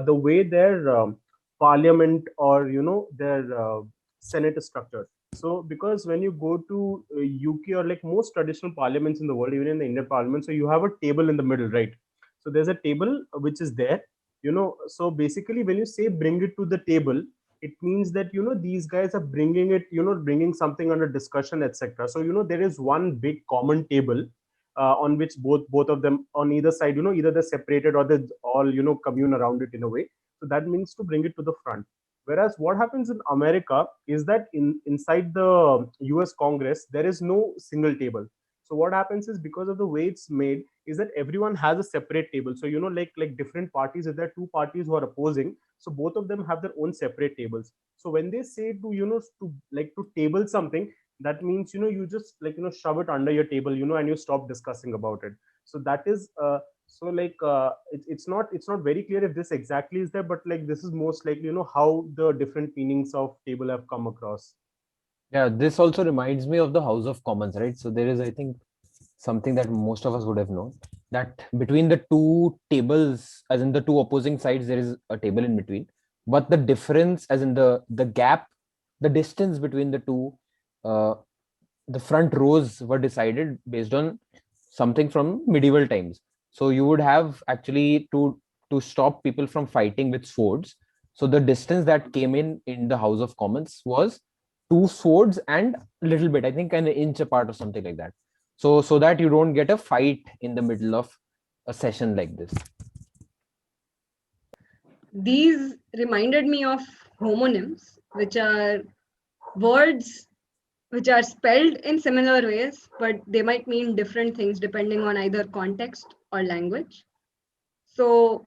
the way their parliament, or their senate is structured. So because when you go to UK, or like most traditional parliaments in the world, even in the Indian parliament, so you have a table in the middle, right? So there's a table which is there, so basically when you say bring it to the table, it means that these guys are bringing it, bringing something under discussion, etc. So there is one big common table, on which both of them on either side, either they're separated or they all commune around it in a way. So that means to bring it to the front. Whereas what happens in America is that inside the US Congress, there is no single table. So what happens is, because of the way it's made, is that everyone has a separate table. So like different parties, if there are two parties who are opposing, so both of them have their own separate tables. So when they say to to table something, that means you just shove it under your table, and you stop discussing about it. So that is so like it's not very clear if this exactly is there, but like this is most likely how the different meanings of table have come across. Yeah, this also reminds me of the House of Commons, right? So there is, I think, something that most of us would have known, that between the two tables, as in the two opposing sides, there is a table in between. But the difference, as in the gap, the distance between the two, uh, the front rows were decided based on something from medieval times. So you would have actually to stop people from fighting with swords. So the distance that came in the House of Commons was two swords and a little bit, I think, an inch apart or something like that. So that you don't get a fight in the middle of a session like this. These reminded me of homonyms, which are words which are spelled in similar ways, but they might mean different things depending on either context or language. So,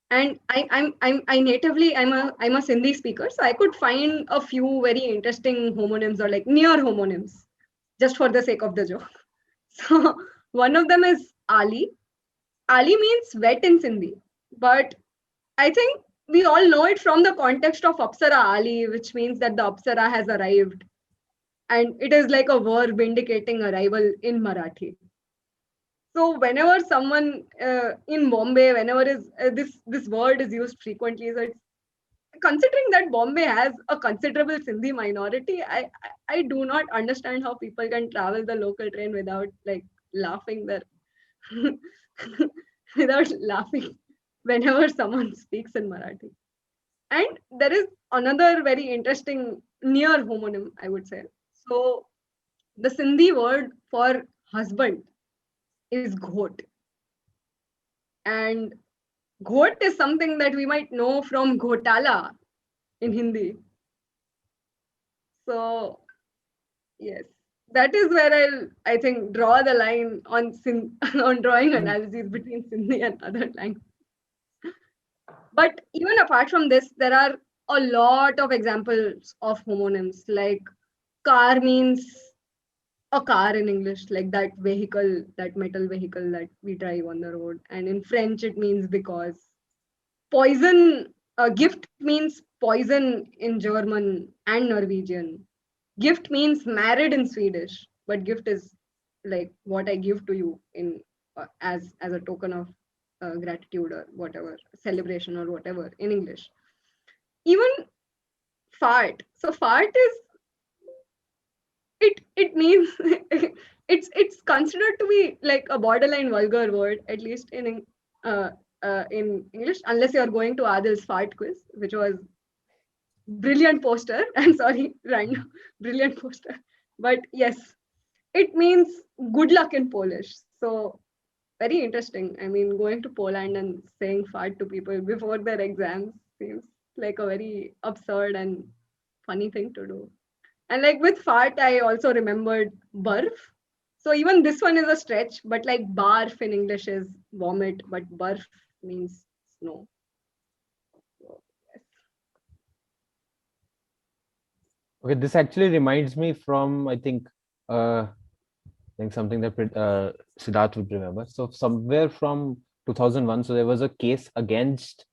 and I natively I'm a Sindhi speaker, so I could find a few very interesting homonyms, or like near homonyms, just for the sake of the joke. So one of them is Ali. Ali means wet in Sindhi, but I think we all know it from the context of Apsara Ali, which means that the Apsara has arrived. And it is like a verb indicating arrival in Marathi. So whenever someone in Bombay, whenever is this word is used frequently, so it's, considering that Bombay has a considerable Sindhi minority, I do not understand how people can travel the local train without like laughing there, without laughing whenever someone speaks in Marathi. And there is another very interesting near homonym, I would say. So the Sindhi word for husband is ghot. And ghot is something that we might know from ghotala in Hindi. So yes, that is where I think draw the line on on drawing analogies between Sindhi and other languages. But even apart from this, there are a lot of examples of homonyms. Like car means a car in English, like that vehicle, that metal vehicle that we drive on the road. And in French, it means because. Poison, gift means poison in German and Norwegian. Gift means married in Swedish, but gift is like what I give to you in as a token of gratitude or whatever, celebration or whatever in English. Even fart. So fart is it means it's considered to be like a borderline vulgar word, at least in English, unless you're going to Adil's fart quiz, which was brilliant poster. I'm sorry, random brilliant poster. But yes, it means good luck in Polish. So very interesting. I mean, going to Poland and saying fart to people before their exams seems like a very absurd and funny thing to do. And like with fart, I also remembered barf. So even this one is a stretch, but like barf in English is vomit, but barf means snow. So, yes. Okay, this actually reminds me from, I think, think something that Siddharth would remember. So somewhere from 2001, so there was a case against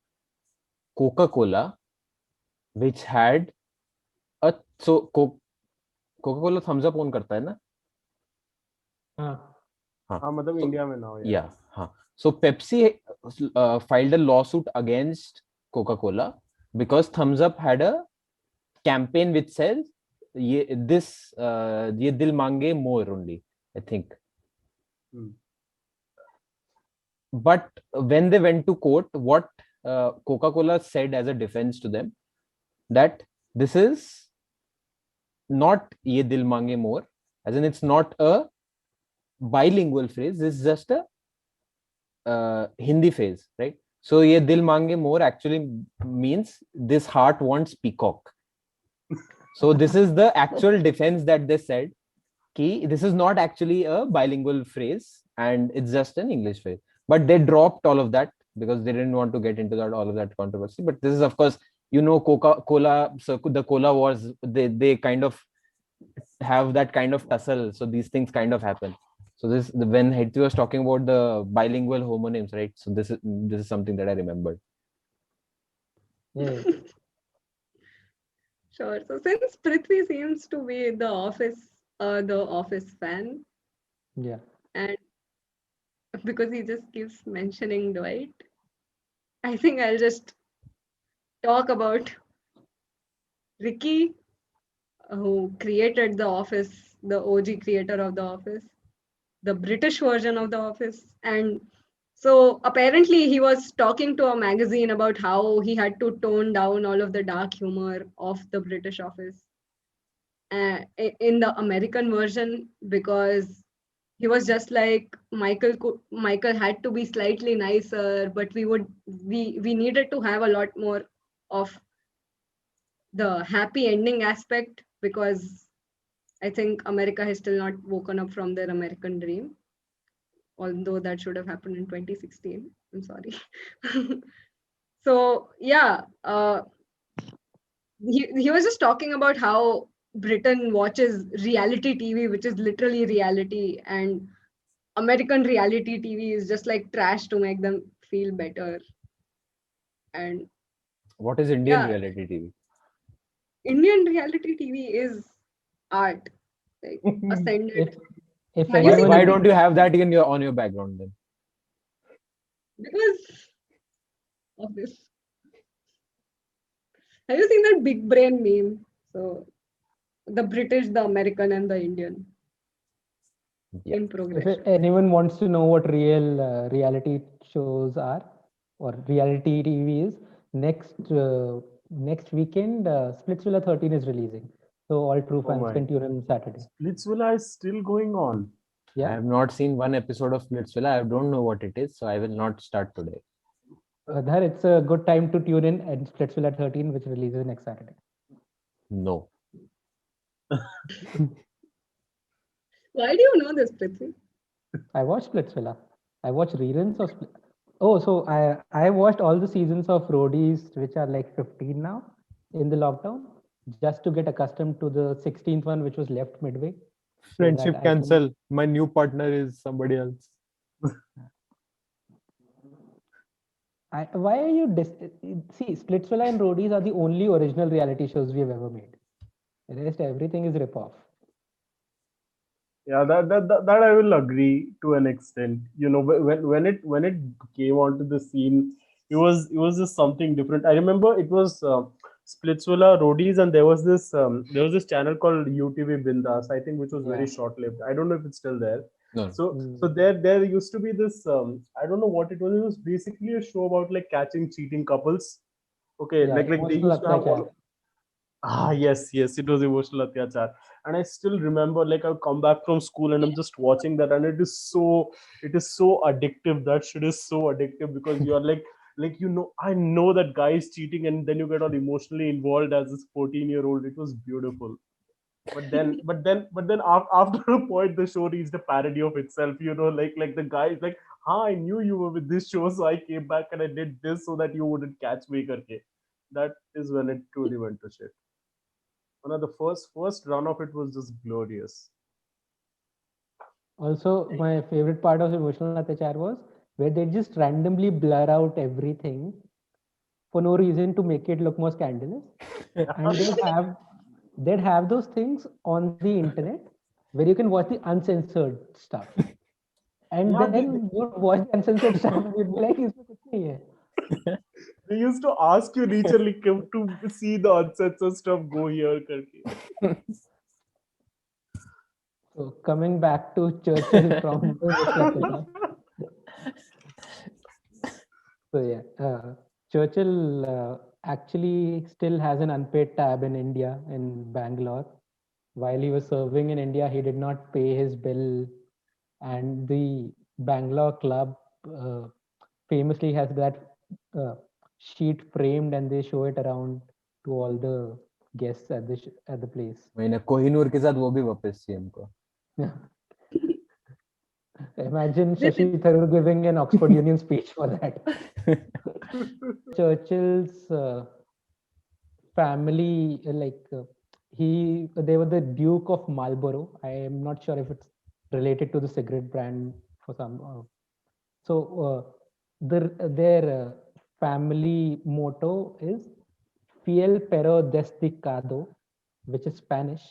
Coca-Cola, which had a Coca-Cola thumbs up own करता है ना? हाँ. हाँ मतलब So- India में now. Yeah. So Pepsi filed a lawsuit against Coca-Cola because Thumbs Up had a campaign which says ये दिल मांगे more only, I think. But when they went to court, what Coca-Cola said as a defense to them, that this is not ye dil mange more, as in it's not a bilingual phrase, this is just a Hindi phrase, right? So ye dil mange more actually means this heart wants peacock. So this is the actual defense that they said, ki this is not actually a bilingual phrase and it's just an English phrase. But they dropped all of that because they didn't want to get into all of that controversy. But this is, of course, Coca-Cola, so the Cola wars, they kind of have that kind of tussle. So these things kind of happen. So when Hetty was talking about the bilingual homonyms, right? So this is something that I remembered. Yeah. Sure. So since Prithvi seems to be the office fan, Yeah. and because he just keeps mentioning Dwight, I think I'll just talk about Ricky, who created The Office, the OG creator of The Office, the British version of The Office. And so apparently he was talking to a magazine about how he had to tone down all of the dark humor of the British Office in the American version, because he was just like, Michael had to be slightly nicer, but we needed to have a lot more of the happy ending aspect, because I think America has still not woken up from their American dream, although that should have happened in 2016. I'm sorry. So yeah, he was just talking about how Britain watches reality TV, which is literally reality, and American reality TV is just like trash to make them feel better. And What is Indian yeah, reality TV? Indian reality TV is art, like ascended. If Have you seen Why anyone, don't you have that on your background then? Because of this. Have you seen that big brain meme? So the British, the American, and the Indian Yeah. in if progression. anyone wants to know what real reality shows are or reality TV is, next weekend, Splitsvilla 13 is releasing. So all true Oh fans my. can tune in Saturday. Splitsvilla is still going on. I Yeah. have not seen one episode of Splitsvilla. I don't know what it is, so I will not start today. There, it's a good time to tune in at Splitsvilla 13, which releases next Saturday. No. Why do you know this, Prithvi? I watched Splitsvilla. I watched reruns of Oh, so I watched all the seasons of Roadies, which are like 15 now in the lockdown, just to get accustomed to the 16th one, which was left midway. Friendship I can- cancel. My new partner is somebody else. Why are you see, Splitsvilla and Roadies are the only original reality shows we have ever made. The rest, everything is rip-off. Yeah, that I will agree to an extent. You know, when it came onto the scene, it was just something different. I remember it was Splitsvilla, Roadies, and there was this channel called UTV Bindas, I think, which was very Yeah. short lived. I don't know if it's still there. No. So there used to be this I don't know what it was. It was basically a show about like catching cheating couples. Okay, Yeah, like they emotional used to have atyachar. yes, it was emotional atyachar. And I still remember, like, I'll come back from school and I'm just watching that, and it is so addictive. That shit is so addictive because you're like, I know that guy is cheating, and then you get all emotionally involved as this 14-year-old. It was beautiful. But then after a point, the show reached a parody of itself. You know, like the guy is like, I knew you were with this show, so I came back and I did this so that you wouldn't catch me, karke. That is when it truly went to shit. One of the first run of it was just glorious. Also, my favorite part of Emotional Atyachar was where they just randomly blur out everything for no reason to make it look more scandalous. And they'd have those things on the internet where you can watch the uncensored stuff. And Yeah, then you'd watch the uncensored stuff and you'd be like, "इसमें कुछ नहीं है." they used to ask you literally come to see the uncensored stuff, go here karke. So coming back to Churchill from Emotional Atyachar. So yeah, Churchill actually still has an unpaid tab in India in Bangalore. While he was serving in India, he did not pay his bill, and the Bangalore club uh, famously has that uh, sheet framed, and they show it around to all the guests at the place. मैंने कोहिनूर के साथ वो भी वापस चाहिए हमको. Imagine Shashi Tharoor giving an Oxford Union speech for that. Churchill's family, they were the Duke of Marlborough. I am not sure if it's related to the cigarette brand for some. Their family motto is "Fiel pero desdicado," which is Spanish.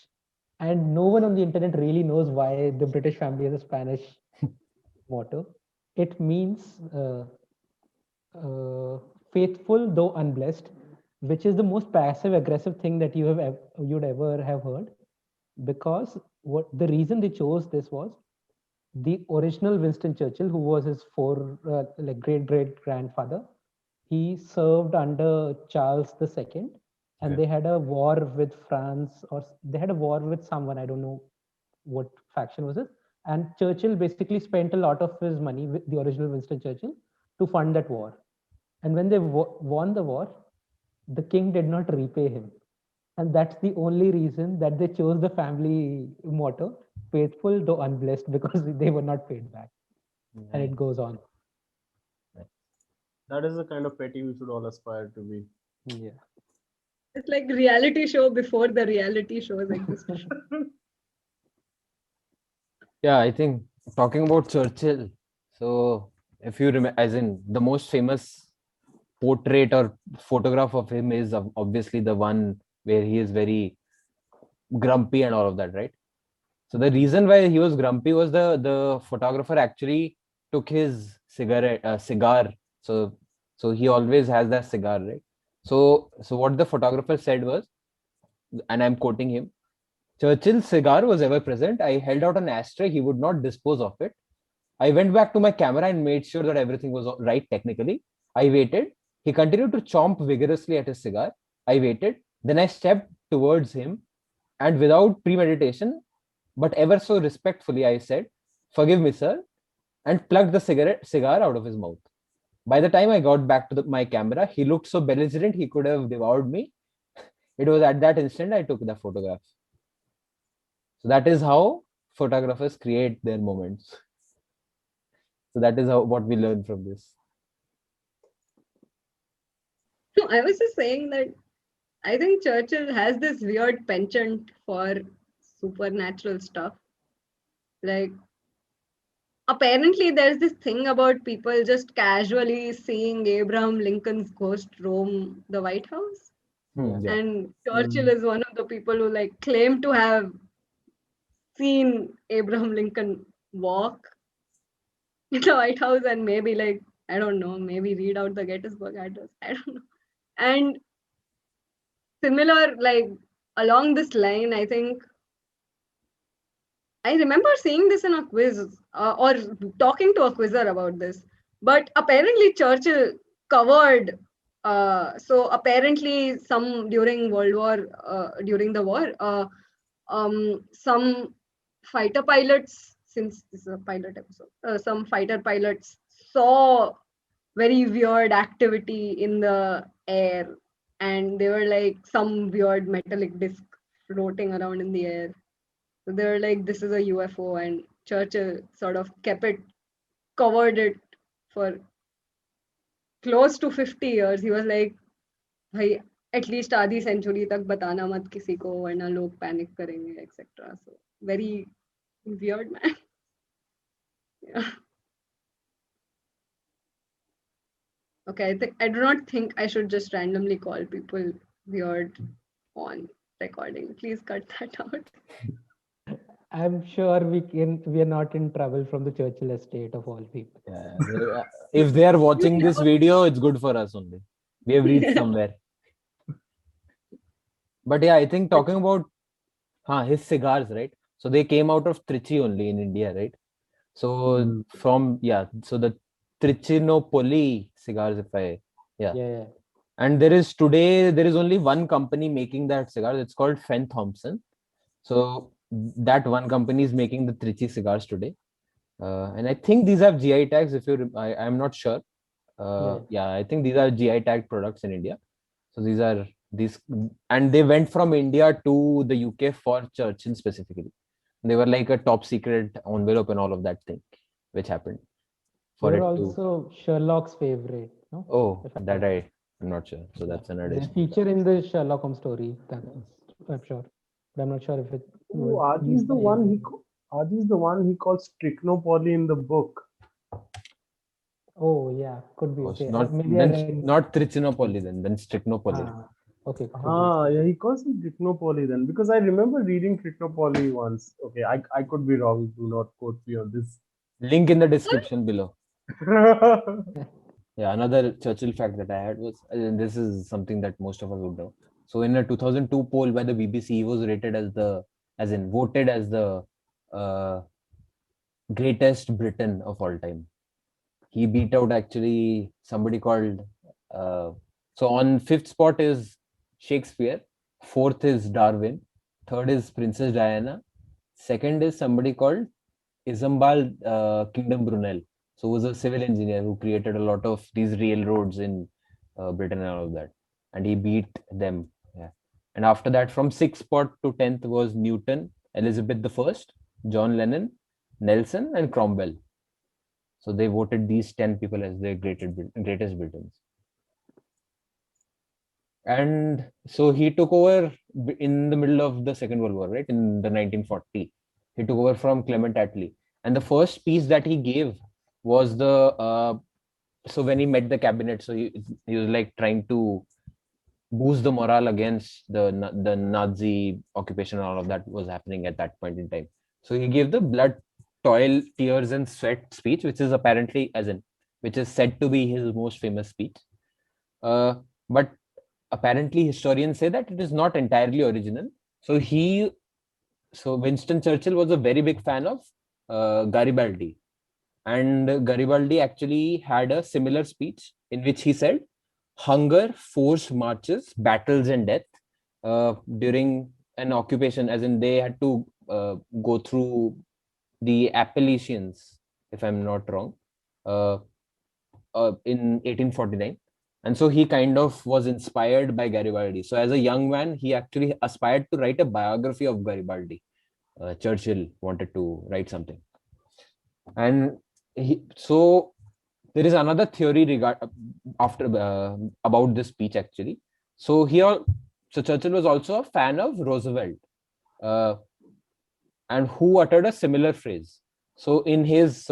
And no one on the internet really knows why the British family has a Spanish motto. It means faithful though unblessed, which is the most passive aggressive thing that you'd ever have heard. Because what the reason they chose this was the original Winston Churchill, who was his great great grandfather. He served under Charles II, and they had a war with France, or they had a war with someone. I don't know what faction was it. And Churchill basically spent a lot of his money with the original Winston Churchill to fund that war. And when they won the war, the king did not repay him. And that's the only reason that they chose the family motto, faithful though unblessed, because they were not paid back. And it goes on. That is the kind of petty we should all aspire to be. Yeah. It's like reality show before the reality shows existed. Yeah, I think talking about Churchill. So if you remember, as in the most famous portrait or photograph of him is obviously the one where he is very grumpy and all of that, right? So the reason why he was grumpy was the photographer actually took his cigar. So he always has that cigar, right? So what the photographer said was, and I'm quoting him, Churchill's cigar was ever present. I held out an ashtray. He would not dispose of it. I went back to my camera and made sure that everything was right technically. I waited. He continued to chomp vigorously at his cigar. I waited. Then I stepped towards him, and without premeditation, but ever so respectfully, I said, "Forgive me, sir," and plucked the cigar out of his mouth. By the time I got back to my camera, he looked so belligerent he could have devoured me. It was at that instant I took the photograph. So that is how photographers create their moments. So that is what we learn from this. No, I was just saying that I think Churchill has this weird penchant for supernatural stuff. Like, apparently, there's this thing about people just casually seeing Abraham Lincoln's ghost roam the White House. Yeah. And Churchill is one of the people who like claim to have seen Abraham Lincoln walk in the White House and maybe like, I don't know, maybe read out the Gettysburg Address. I don't know. And similar, like along this line, I think I remember seeing this in a quiz or talking to a quizzer about this. But apparently, Churchill covered. So apparently, some during World War, during the war, some fighter pilots, since this is a pilot episode, some fighter pilots saw very weird activity in the air, and they were like some weird metallic disc floating around in the air. So they were like, this is a UFO, and Churchill sort of covered it for close to 50 years. He was like, भाई at least आधी century तक बताना मत किसी को वरना लोग panic करेंगे etc. So very weird, man. Yeah. Okay, I do not think I should just randomly call people weird on recording. Please cut that out. I'm sure we are not in trouble from the Churchill estate of all people. Yeah, if they are watching this video, it's good for us only. We have reached somewhere. But yeah, I think talking about his cigars, right? So they came out of Trichy only in India, right? So so the Trichinopoli cigars, Yeah, yeah. and there is only one company making that cigar. It's called Fenn Thompson. So that one company is making the Trichy cigars today. And I think these have GI tags. I'm not sure. I think these are GI tag products in India. So these, and they went from India to the UK for Churchill specifically. They were like a top secret envelope and all of that thing, which happened for They it were to. also Sherlock's favorite. No? Oh, If I'm that not- I'm not sure. So that's an They addition. feature in the Sherlock Holmes story. That's I'm sure, but I'm not sure if it. Oh, are these the one are these the one he calls Trichinopoly in the book? Oh yeah, could be. Oh, Okay, not maybe I then read. not Trichinopoli then Strichnopoli. Okay. Could be. Yeah, he calls it Trichinopoly then, because I remember reading Trichinopoly once. Okay, I could be wrong. Do not quote me on this. Link in the description below. Yeah, another Churchill fact that I had was, this is something that most of us would know. So in a 2002 poll by the BBC, he was rated voted as the greatest Briton of all time. He beat out actually somebody called, so on fifth spot is Shakespeare, fourth is Darwin, third is Princess Diana, second is somebody called Isambard Kingdom Brunel. So he was a civil engineer who created a lot of these railroads in Britain and all of that. And he beat them. Yeah. And after that, from sixth spot to 10th was Newton, Elizabeth I, John Lennon, Nelson, and Cromwell. So they voted these 10 people as their greatest Britons. And so he took over in the middle of the Second World War, right? In the 1940. He took over from Clement Attlee. And the first speech that he gave was so when he met the cabinet, so he was like trying to boost the morale against the Nazi occupation and all of that was happening at that point in time. So he gave the blood, toil, tears, and sweat speech, which is apparently which is said to be his most famous speech. But apparently historians say that it is not entirely original. So Winston Churchill was a very big fan of Garibaldi. And Garibaldi actually had a similar speech in which he said, hunger, forced marches, battles, and death during an occupation, as in they had to go through the Appalachians, if I'm not wrong, in 1849. And so he kind of was inspired by Garibaldi. So as a young man, he actually aspired to write a biography of Garibaldi. Churchill wanted to write something. And so there is another theory about this speech actually. So Churchill was also a fan of Roosevelt, and who uttered a similar phrase. So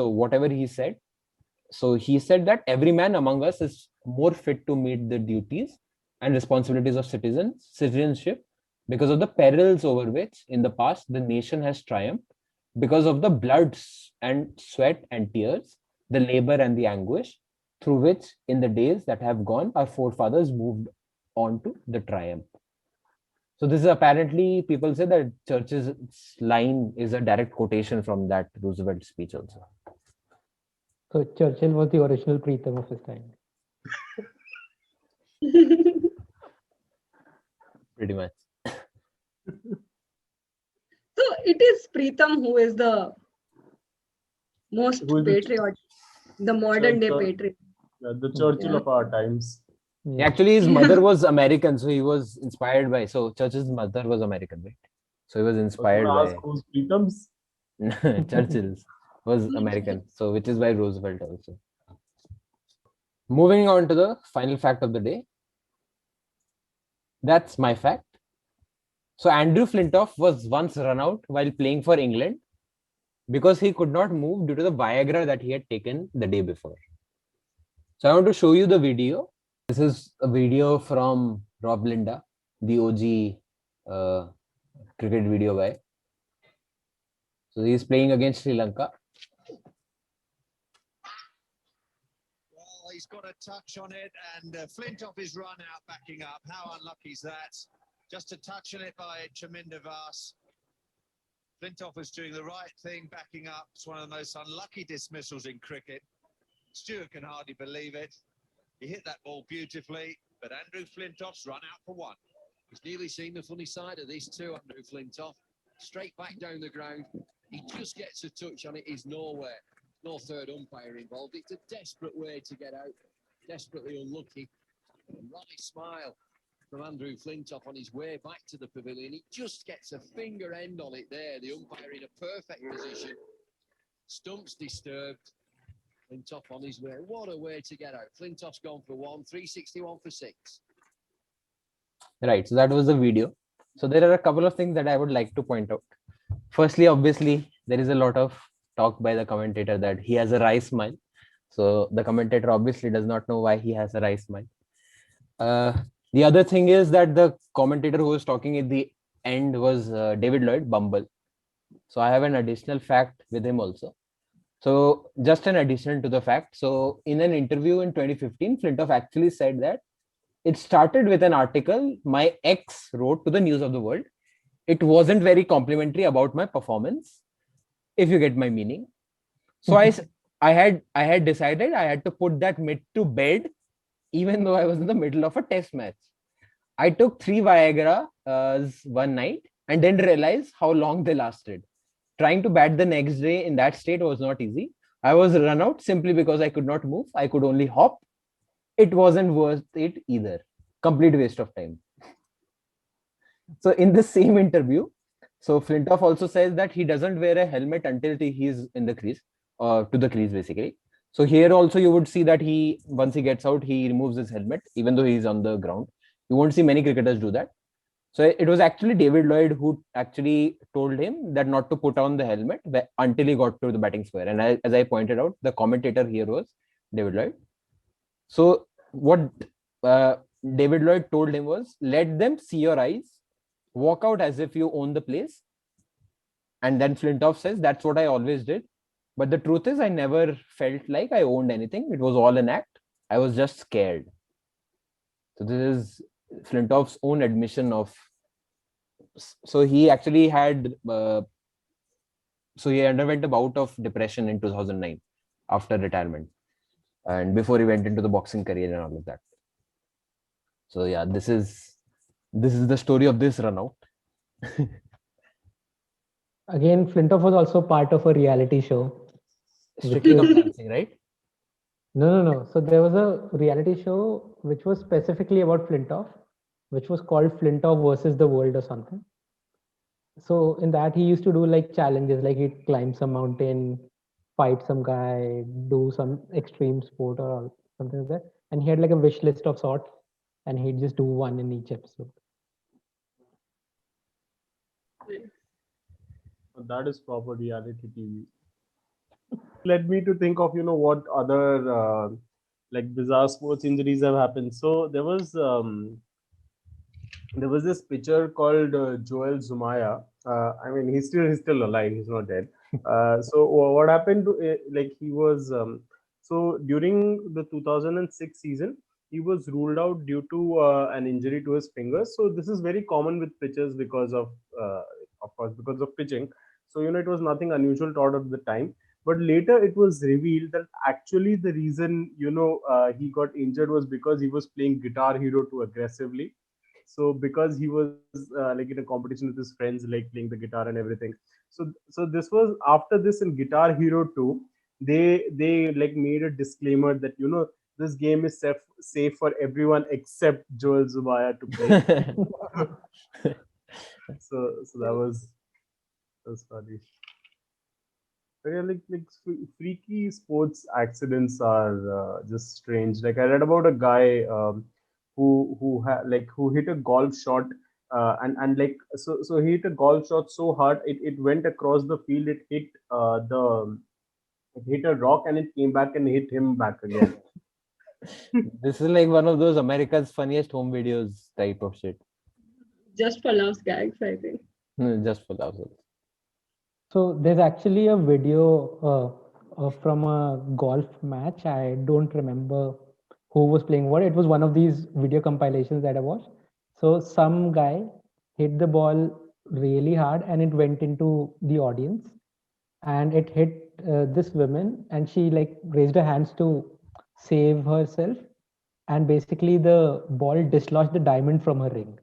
whatever he said, so he said that every man among us is more fit to meet the duties and responsibilities of citizenship because of the perils over which in the past the nation has triumphed, because of the blood and sweat and tears, the labor and the anguish through which in the days that have gone our forefathers moved on to the triumph. So this is apparently, people say that Churchill's line is a direct quotation from that Roosevelt speech also. So Churchill was the original Preetham of his time. Pretty much. So it is Preetham who is the most patriot, the modern day patriot. The Churchill of our times. Yeah. Actually, his mother was American, so he was inspired by. So Churchill's mother was American, right? So he was inspired by. Who's Preetham's? Churchill's was American, so which is by Roosevelt also. Moving on to the final fact of the day. That's my fact. So Andrew Flintoff was once run out while playing for England because he could not move due to the Viagra that he had taken the day before. So I want to show you the video. This is a video from Rob Linda, the OG cricket video guy. So he's playing against Sri Lanka. Well, he's got a touch on it, and Flintoff is run out backing up. How unlucky is that? Just a touch on it by Chaminda Vas. Flintoff was doing the right thing, backing up. It's one of the most unlucky dismissals in cricket. Stewart can hardly believe it. He hit that ball beautifully, but Andrew Flintoff's run out for one. He's nearly seen the funny side of this too, Andrew Flintoff. Straight back down the ground. He just gets a touch on it. He's nowhere. No third umpire involved. It's a desperate way to get out. Desperately unlucky. And right smile from Andrew Flintoff on his way back to the pavilion. He just gets a finger end on it there. The umpire in a perfect position. Stumps disturbed. Flintoff on his way. What a way to get out. Flintoff's gone for one. 361 for 6. Right. So that was the video. So there are a couple of things that I would like to point out. Firstly, obviously, there is a lot of talk by the commentator that he has a wry smile. So the commentator obviously does not know why he has a wry smile. The other thing is that the commentator who was talking at the end was David Lloyd, Bumble. So I have an additional fact with him also. So just an addition to the fact. So in an interview in 2015, Flintoff actually said that it started with an article my ex wrote to the News of the World. It wasn't very complimentary about my performance, if you get my meaning. So I had decided I had to put that myth to bed, even though I was in the middle of a test match. I took 3 Viagra one night and didn't realize how long they lasted. Trying to bat the next day in that state was not easy. I was run out simply because I could not move. I could only hop. It wasn't worth it either. Complete waste of time. So in the same interview, so Flintoff also says that he doesn't wear a helmet until he's in the crease, to the crease basically. So here also you would see that once he gets out, he removes his helmet, even though he's on the ground. You won't see many cricketers do that. So it was actually David Lloyd who actually told him that not to put on the helmet until he got to the batting square. And as I pointed out, the commentator here was David Lloyd. So what David Lloyd told him was, let them see your eyes, walk out as if you own the place. And then Flintoff says, that's what I always did. But the truth is, I never felt like I owned anything. It was all an act. I was just scared. So this is Flintoff's own admission of. So he actually had. So he underwent a bout of depression in 2009 after retirement, and before he went into the boxing career and all of that. So yeah, this is the story of this run out. Again, Flintoff was also part of a reality show. Strictly Come Dancing, right? No. So there was a reality show which was specifically about Flintoff, which was called Flintoff versus the World or something. So in that he used to do like challenges, like he'd climb some mountain, fight some guy, do some extreme sport or something like that. And he had like a wish list of sorts, and he'd just do one in each episode. That is proper reality TV. Led me to think of what other like bizarre sports injuries have happened. So there was this pitcher called Joel Zumaya. I mean, he's still alive. He's not dead. So what happened to like he was so during the 2006 season, he was ruled out due to an injury to his fingers. So this is very common with pitchers because of course, because of pitching. So it was nothing unusual thought at the time. But later it was revealed that actually the reason he got injured was because he was playing Guitar Hero too aggressively. So because he was like in a competition with his friends, like playing the guitar and everything. So this was after this in Guitar Hero 2, they like made a disclaimer that this game is safe for everyone except Joel Zumaya to play. so that was funny. But yeah, like freaky sports accidents are just strange. Like I read about a guy who hit a golf shot and like so he hit a golf shot so hard it went across the field. It hit it hit a rock and it came back and hit him back again. This is like one of those America's funniest home videos type of shit. Just for laughs, gags, I think. Just for laughs. So there's actually a video from a golf match. I don't remember who was playing what. It was one of these video compilations that I watched. So some guy hit the ball really hard and it went into the audience and it hit this woman and she like raised her hands to save herself, and basically the ball dislodged the diamond from her ring.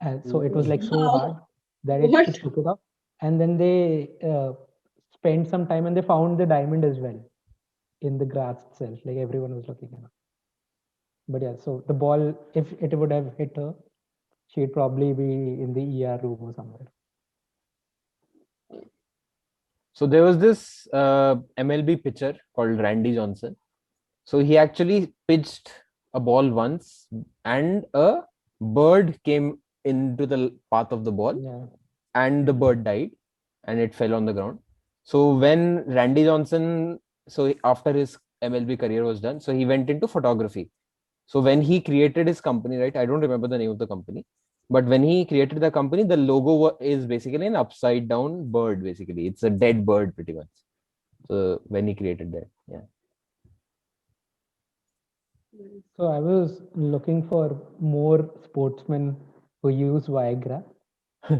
And so it was like so Wow. hard that What? it took it off. And then they spent some time and they found the diamond as well in the grass itself. Like everyone was looking at it. But yeah, so the ball, if it would have hit her, she'd probably be in the ER room or somewhere. So there was this MLB pitcher called Randy Johnson. So he actually pitched a ball once and a bird came into the path of the ball Yeah. and the bird died and it fell on the ground. So when Randy Johnson, so after his MLB career was done, so he went into photography. So when he created his company, right, I don't remember the name of the company, but when he created the company, the logo is basically an upside down bird. Basically, it's a dead bird pretty much. So when he created that, yeah. So I was looking for more sportsmen who use Viagra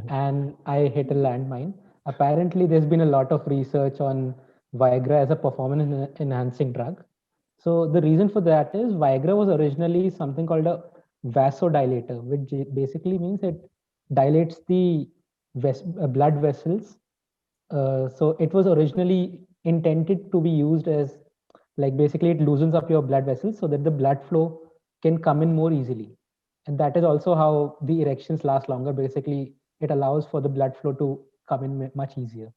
and I hit a landmine. Apparently, there's been a lot of research on Viagra as a performance enhancing drug. So the reason for that is Viagra was originally something called a vasodilator, which basically means it dilates the blood vessels. So it was originally intended to be used as like basically it loosens up your blood vessels so that the blood flow can come in more easily. And that is also how the erections last longer. Basically, it allows for the blood flow to come in much easier.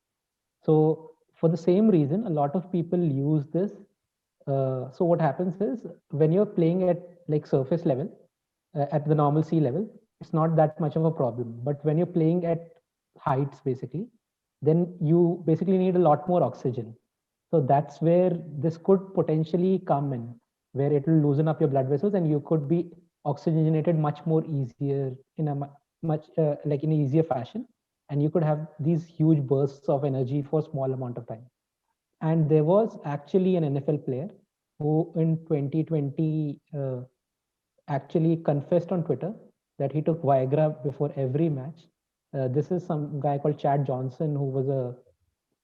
So for the same reason, a lot of people use this. So what happens is when you're playing at like surface level, at the normal sea level, it's not that much of a problem. But when you're playing at heights, basically, then you basically need a lot more oxygen. So that's where this could potentially come in, where it will loosen up your blood vessels and you could be oxygenated much more easier in a much like in an easier fashion, and you could have these huge bursts of energy for a small amount of time. And there was actually an NFL player who in 2020 actually confessed on Twitter that he took Viagra before every match. This is some guy called Chad Johnson, who was a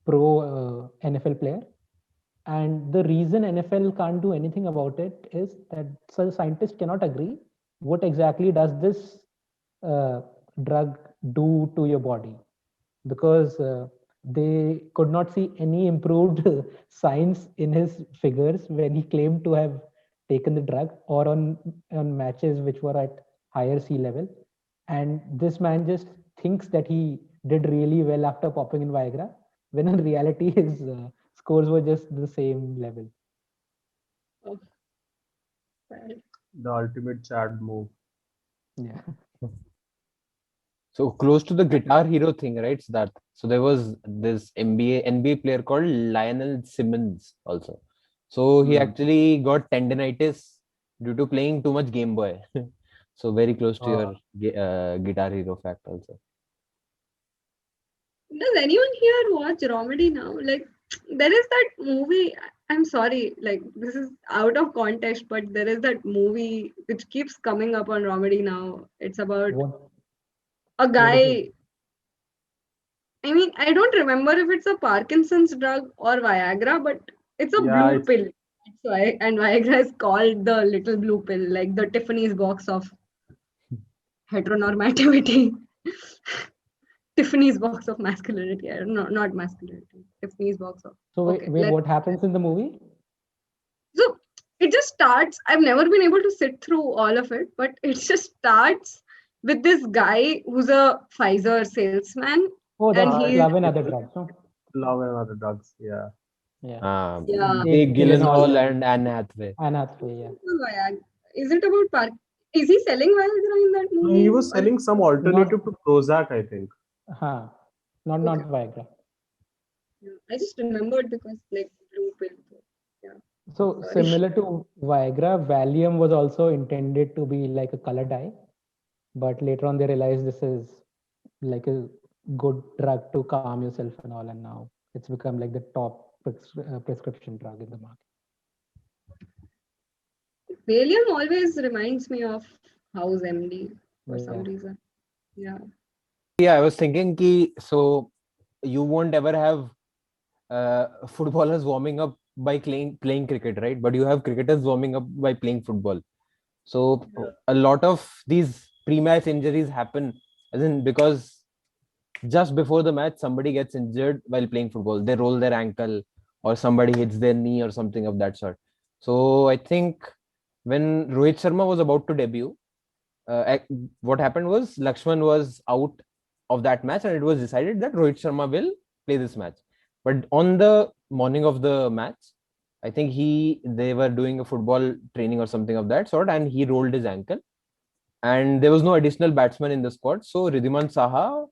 pro NFL player. And the reason NFL can't do anything about it is that so scientists cannot agree what exactly does this drug do to your body, because they could not see any improved signs in his figures when he claimed to have taken the drug or on matches which were at higher sea level. And this man just thinks that he did really well after popping in Viagra, when in reality his scores were just the same level. Oh. Well, The ultimate Chad move. Yeah. So close to the Guitar Hero thing, right? So there was this NBA player called Lionel Simmons also. So he actually got tendinitis due to playing too much Game Boy. So very close to your Guitar Hero fact also. does anyone here watch Romedy now? Like, there is that movie. I'm sorry, like this is out of context, but there is that movie which keeps coming up on Romedy now. It's about What, a what is guy. it? I mean, I don't remember if it's a Parkinson's drug or Viagra, but it's a Yeah, blue pill. That's why, and Viagra is called the little blue pill, like the Tiffany's box of heteronormativity. Tiffany's box of masculinity. I don't know, not masculinity. Tiffany's box of. So wait, Okay, wait, what happens in the movie? So it just starts. I've never been able to sit through all of it, but it just starts with this guy who's a Pfizer salesman, Oh, and that's he's Love and Other Drugs, no? Love and Other Drugs. Yeah. Yeah. yeah. Jake Gyllenhaal Gyllenhaal and Anne Hathaway. Anne Hathaway, yeah. Is it about Is he selling Viagra in that movie? He was selling some alternative to Prozac, I think. Huh. Not Okay. Viagra. I just remembered because like blue pill. Yeah. So Sorry. similar to Viagra, Valium was also intended to be like a color dye, but later on they realized this is like a good drug to calm yourself and all, and now it's become like the top prescription drug in the market. Valium always reminds me of House MD for some Yeah. reason. Yeah. Yeah, I was thinking ki, so you won't ever have footballers warming up by playing cricket, right? But you have cricketers warming up by playing football. So a lot of these pre-match injuries happen, as in because just before the match somebody gets injured while playing football. They roll their ankle or somebody hits their knee or something of that sort. So I think when Rohit Sharma was about to debut, what happened was Lakshman was out of that match, and it was decided that Rohit Sharma will play this match. But on the morning of the match, I think they were doing a football training or something of that sort, and he rolled his ankle. And there was no additional batsman in the squad, so Ridhiman Saha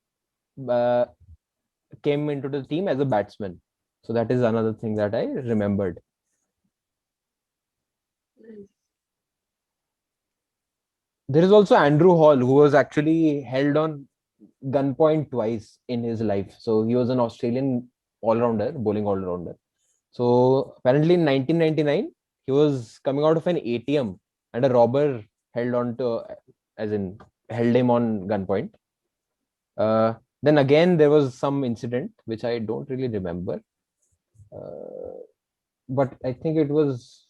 uh, came into the team as a batsman. So that is another thing that I remembered. Nice. There is also Andrew Hall, who was actually held on gunpoint twice in his life. So he was an Australian all-rounder, bowling all-rounder. So apparently in 1999, he was coming out of an ATM and a robber held on to, as in held him on gunpoint. Then again, there was some incident which I don't really remember. But I think it was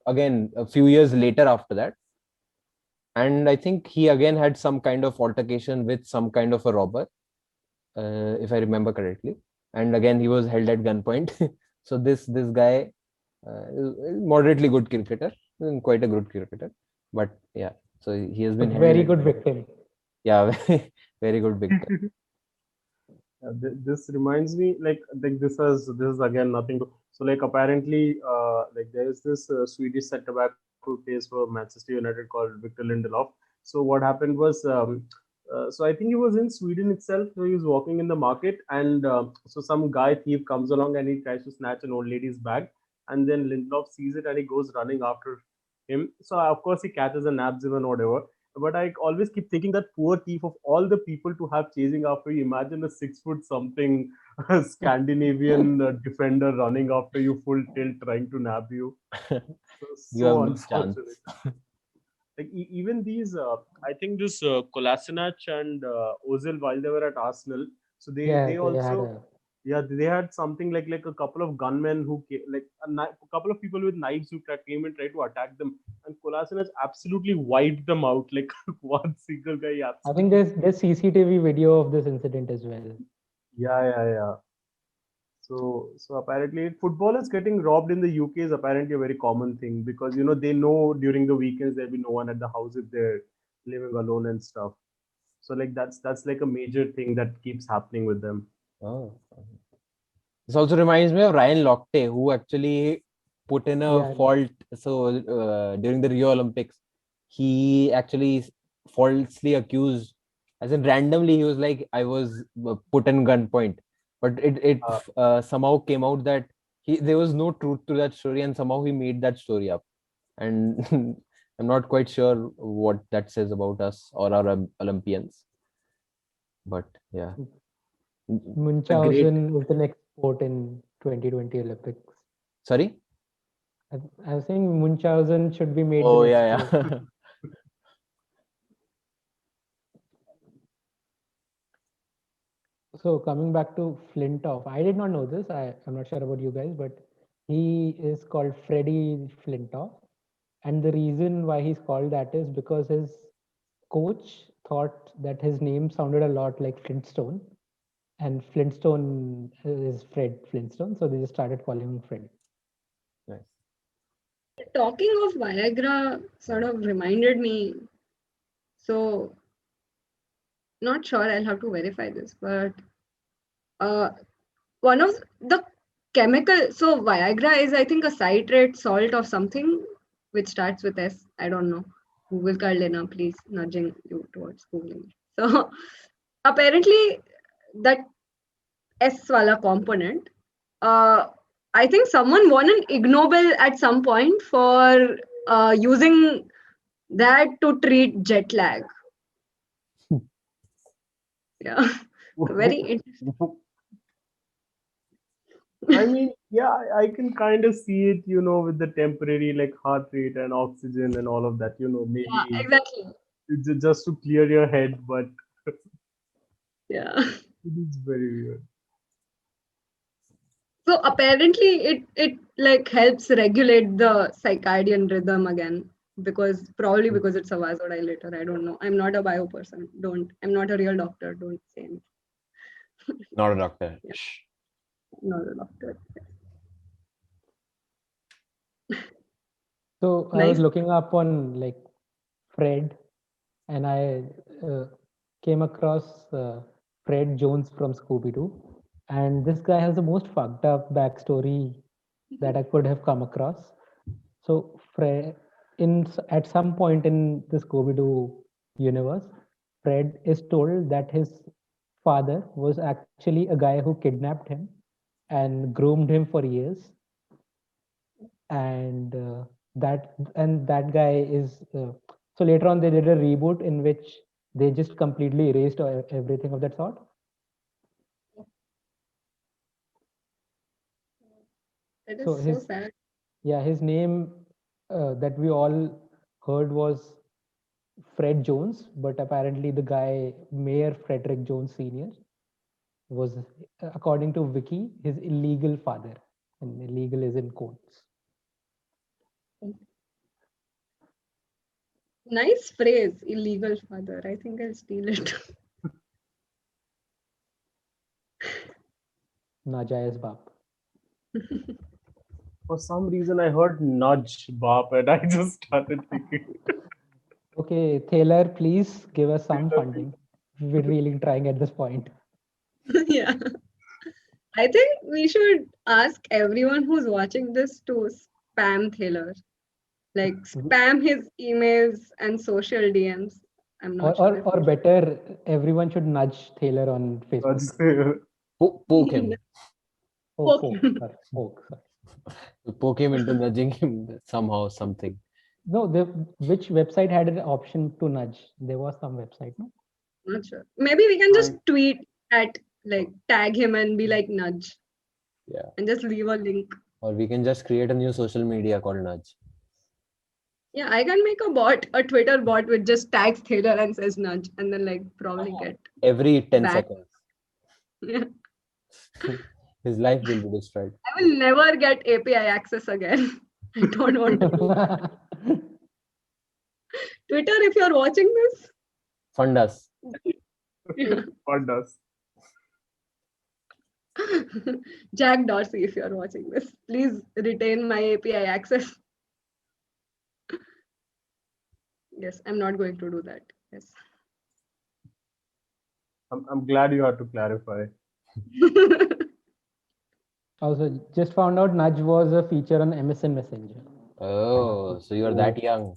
again a few years later after that. And I think he again had some kind of altercation with some kind of a robber, if I remember correctly. And again, he was held at gunpoint. So this guy, moderately good cricketer, quite a good cricketer. But yeah, so he has been Very held. good victim. Yeah, very good victim. This reminds me, like this is again nothing to. So like apparently, like there is this Swedish centre back who plays for Manchester United called Victor Lindelof. So what happened was, so I think he was in Sweden itself. So he was walking in the market, and so some guy thief comes along and he tries to snatch an old lady's bag, and then Lindelof sees it and he goes running after him. So of course he catches and nabs him and whatever. But I always keep thinking that poor thief, of all the people to have chasing after you, imagine a 6 foot something Scandinavian defender running after you full tilt trying to nab you. You have So no chance. unfortunate. Like even these, I think this Kolasinac and Ozil, while they were at Arsenal, so they Yeah, they they also had a they had something like a couple of gunmen who came, like a couple of people with knives who came and tried to attack them, and Kolasinac absolutely wiped them out. Like one single guy, I think absolutely. there's CCTV video of this incident as well. Yeah. So apparently football is getting robbed in the UK is apparently a very common thing, because they know during the weekends there'll be no one at the house if they're living alone and stuff. So like that's like a major thing that keeps happening with them. Oh. This also reminds me of Ryan Lochte, who actually put in a Yeah. fault. So during the Rio Olympics, he actually falsely accused, as in randomly, he was like, I was put in gunpoint. But it somehow came out that there was no truth to that story, and somehow he made that story up. And I'm not quite sure what that says about us or our Olympians. But yeah. Munchausen is the next sport in 2020 Olympics. Sorry? I was saying Munchausen should be made Oh, the next yeah. sport. So coming back to Flintoff, I did not know this. I'm not sure about you guys, but he is called Freddie Flintoff. And the reason why he's called that is because his coach thought that his name sounded a lot like Flintstone. And Flintstone is Fred Flintstone. So they just started calling him Fred. Nice. Talking of Viagra sort of reminded me. So, not sure, I'll have to verify this, but one of the chemical, so Viagra is, I think, a citrate salt of something which starts with S. I don't know. Google kar lena, please, nudging you towards Googling. So apparently that S wala component, I think someone won an Ig Nobel at some point for using that to treat jet lag. Yeah, very interesting. I mean, yeah, I can kind of see it, with the temporary like heart rate and oxygen and all of that, maybe Yeah, exactly. just to clear your head, but Yeah. it is very weird. So apparently it like helps regulate the circadian rhythm again probably because it's a vasodilator. I don't know. I'm not a bio person. I'm not a real doctor. Don't say anything. Not a doctor. Yeah. Shh. Not a doctor. So I was Nice. looking up on like Fred, and I came across Fred Jones from Scooby Doo, and this guy has the most fucked up backstory that I could have come across. So Fred, at some point in the Scooby Doo universe, Fred is told that his father was actually a guy who kidnapped him and groomed him for years, and that guy is so later on they did a reboot in which they just completely erased everything of that sort. That is So so sad. his name that we all heard was Fred Jones, but apparently the guy Mayor Frederick Jones Sr. was, according to Wiki, his illegal father, and illegal is in quotes. Nice phrase, illegal father. I think I'll steal it. Najayaz Baap. For some reason, I heard nudge bap, and I just started thinking. Okay, Taylor, please give us some funding. We're really trying at this point. Yeah. I think we should ask everyone who's watching this to spam Taylor. Like spam his emails and social DMs. I'm not sure. Or better, everyone should nudge Taylor on Facebook. Poke him. Oh, Poke poke. Poke him into nudging him somehow, something. No, which website had an option to nudge? There was some website, no? Not sure. Maybe we can just tweet at like tag him and be like nudge. Yeah. And just leave a link. Or we can just create a new social media called Nudge. Yeah, I can make a Twitter bot which just tags Taylor and says nudge, and then like probably get every 10 back. seconds. Yeah. His life will be destroyed. I will never get API access again. I don't want to. Twitter, if you're watching this, Fund us. yeah. Fund us. Jack Dorsey, if you're watching this, please retain my API access. Yes, I'm not going to do that. Yes. I'm glad you had to clarify. Also, just found out Nudge was a feature on MSN Messenger. Oh, so you're that young.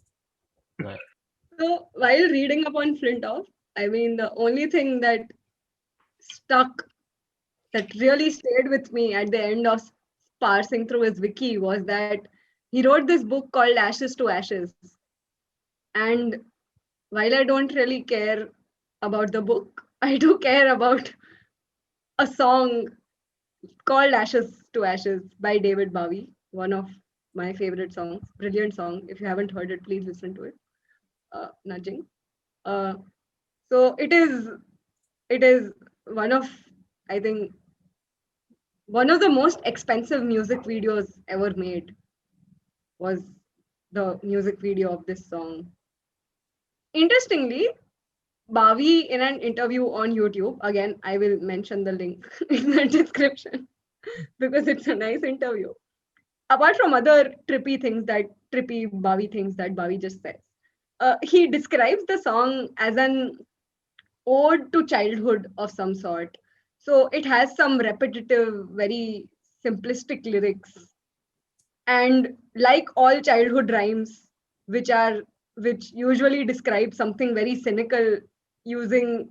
Nice. So while reading up on Flintoff, I mean, the only thing that really stayed with me at the end of parsing through his wiki was that he wrote this book called Ashes to Ashes. And while I don't really care about the book, I do care about a song called Ashes to Ashes by David Bowie, one of my favorite songs, brilliant song. If you haven't heard it, please listen to it. Nudging. So it is one of, I think, one of the most expensive music videos ever made was the music video of this song. Interestingly, Bowie, in an interview on YouTube, again, I will mention the link in the description because it's a nice interview. Apart from other trippy Bowie things that Bowie just says, he describes the song as an ode to childhood of some sort. So it has some repetitive, very simplistic lyrics. And like all childhood rhymes, which are which usually describes something very cynical using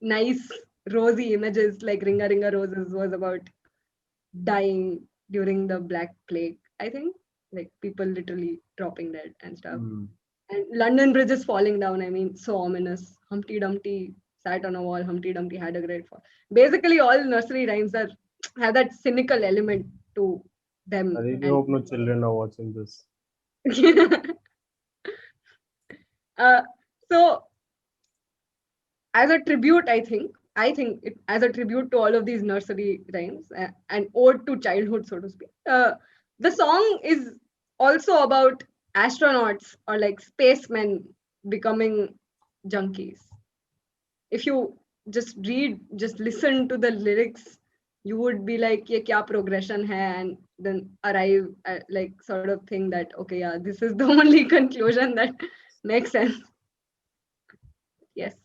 nice rosy images like Ringa Ringa Roses, was about dying during the Black Plague, I think. Like people literally dropping dead and stuff. And London Bridge is falling down. I mean, so ominous. Humpty Dumpty sat on a wall. Humpty Dumpty had a great fall. Basically, all nursery rhymes have that cynical element to them. I really hope no children are watching this. So, as a tribute, I think as a tribute to all of these nursery rhymes, an ode to childhood, so to speak. The song is also about astronauts or like spacemen becoming junkies. If you just listen to the lyrics, you would be like, "Ye kya progression hai?" and then arrive at like sort of thing that, okay, yeah, this is the only conclusion that makes sense. Yes.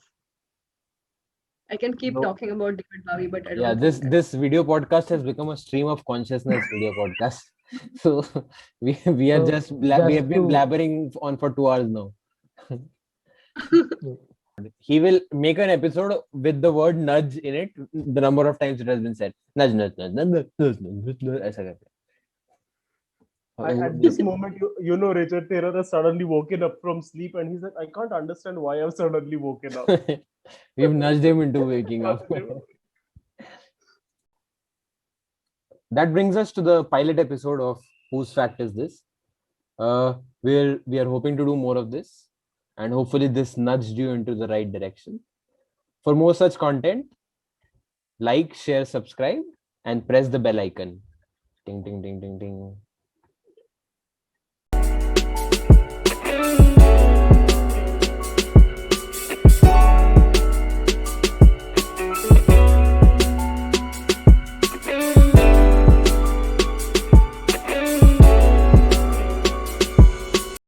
I can keep talking about David Bowie, but I don't. Yeah, think this video podcast has become a stream of consciousness video podcast. So we are we have been blabbering on for 2 hours now. He will make an episode with the word nudge in it, the number of times it has been said. Nudge, nudge, nudge, nudge, nudge, nudge, nudge, nudge, ऐसा करके. At this moment, you know, Richard Taylor has suddenly woken up from sleep and he's like, I can't understand why I've suddenly woken up. We've nudged him into waking up. That brings us to the pilot episode of Whose Fact Is This? We are hoping to do more of this, and hopefully this nudged you into the right direction. For more such content, like, share, subscribe, and press the bell icon. Ding, ding, ding, ding, ding.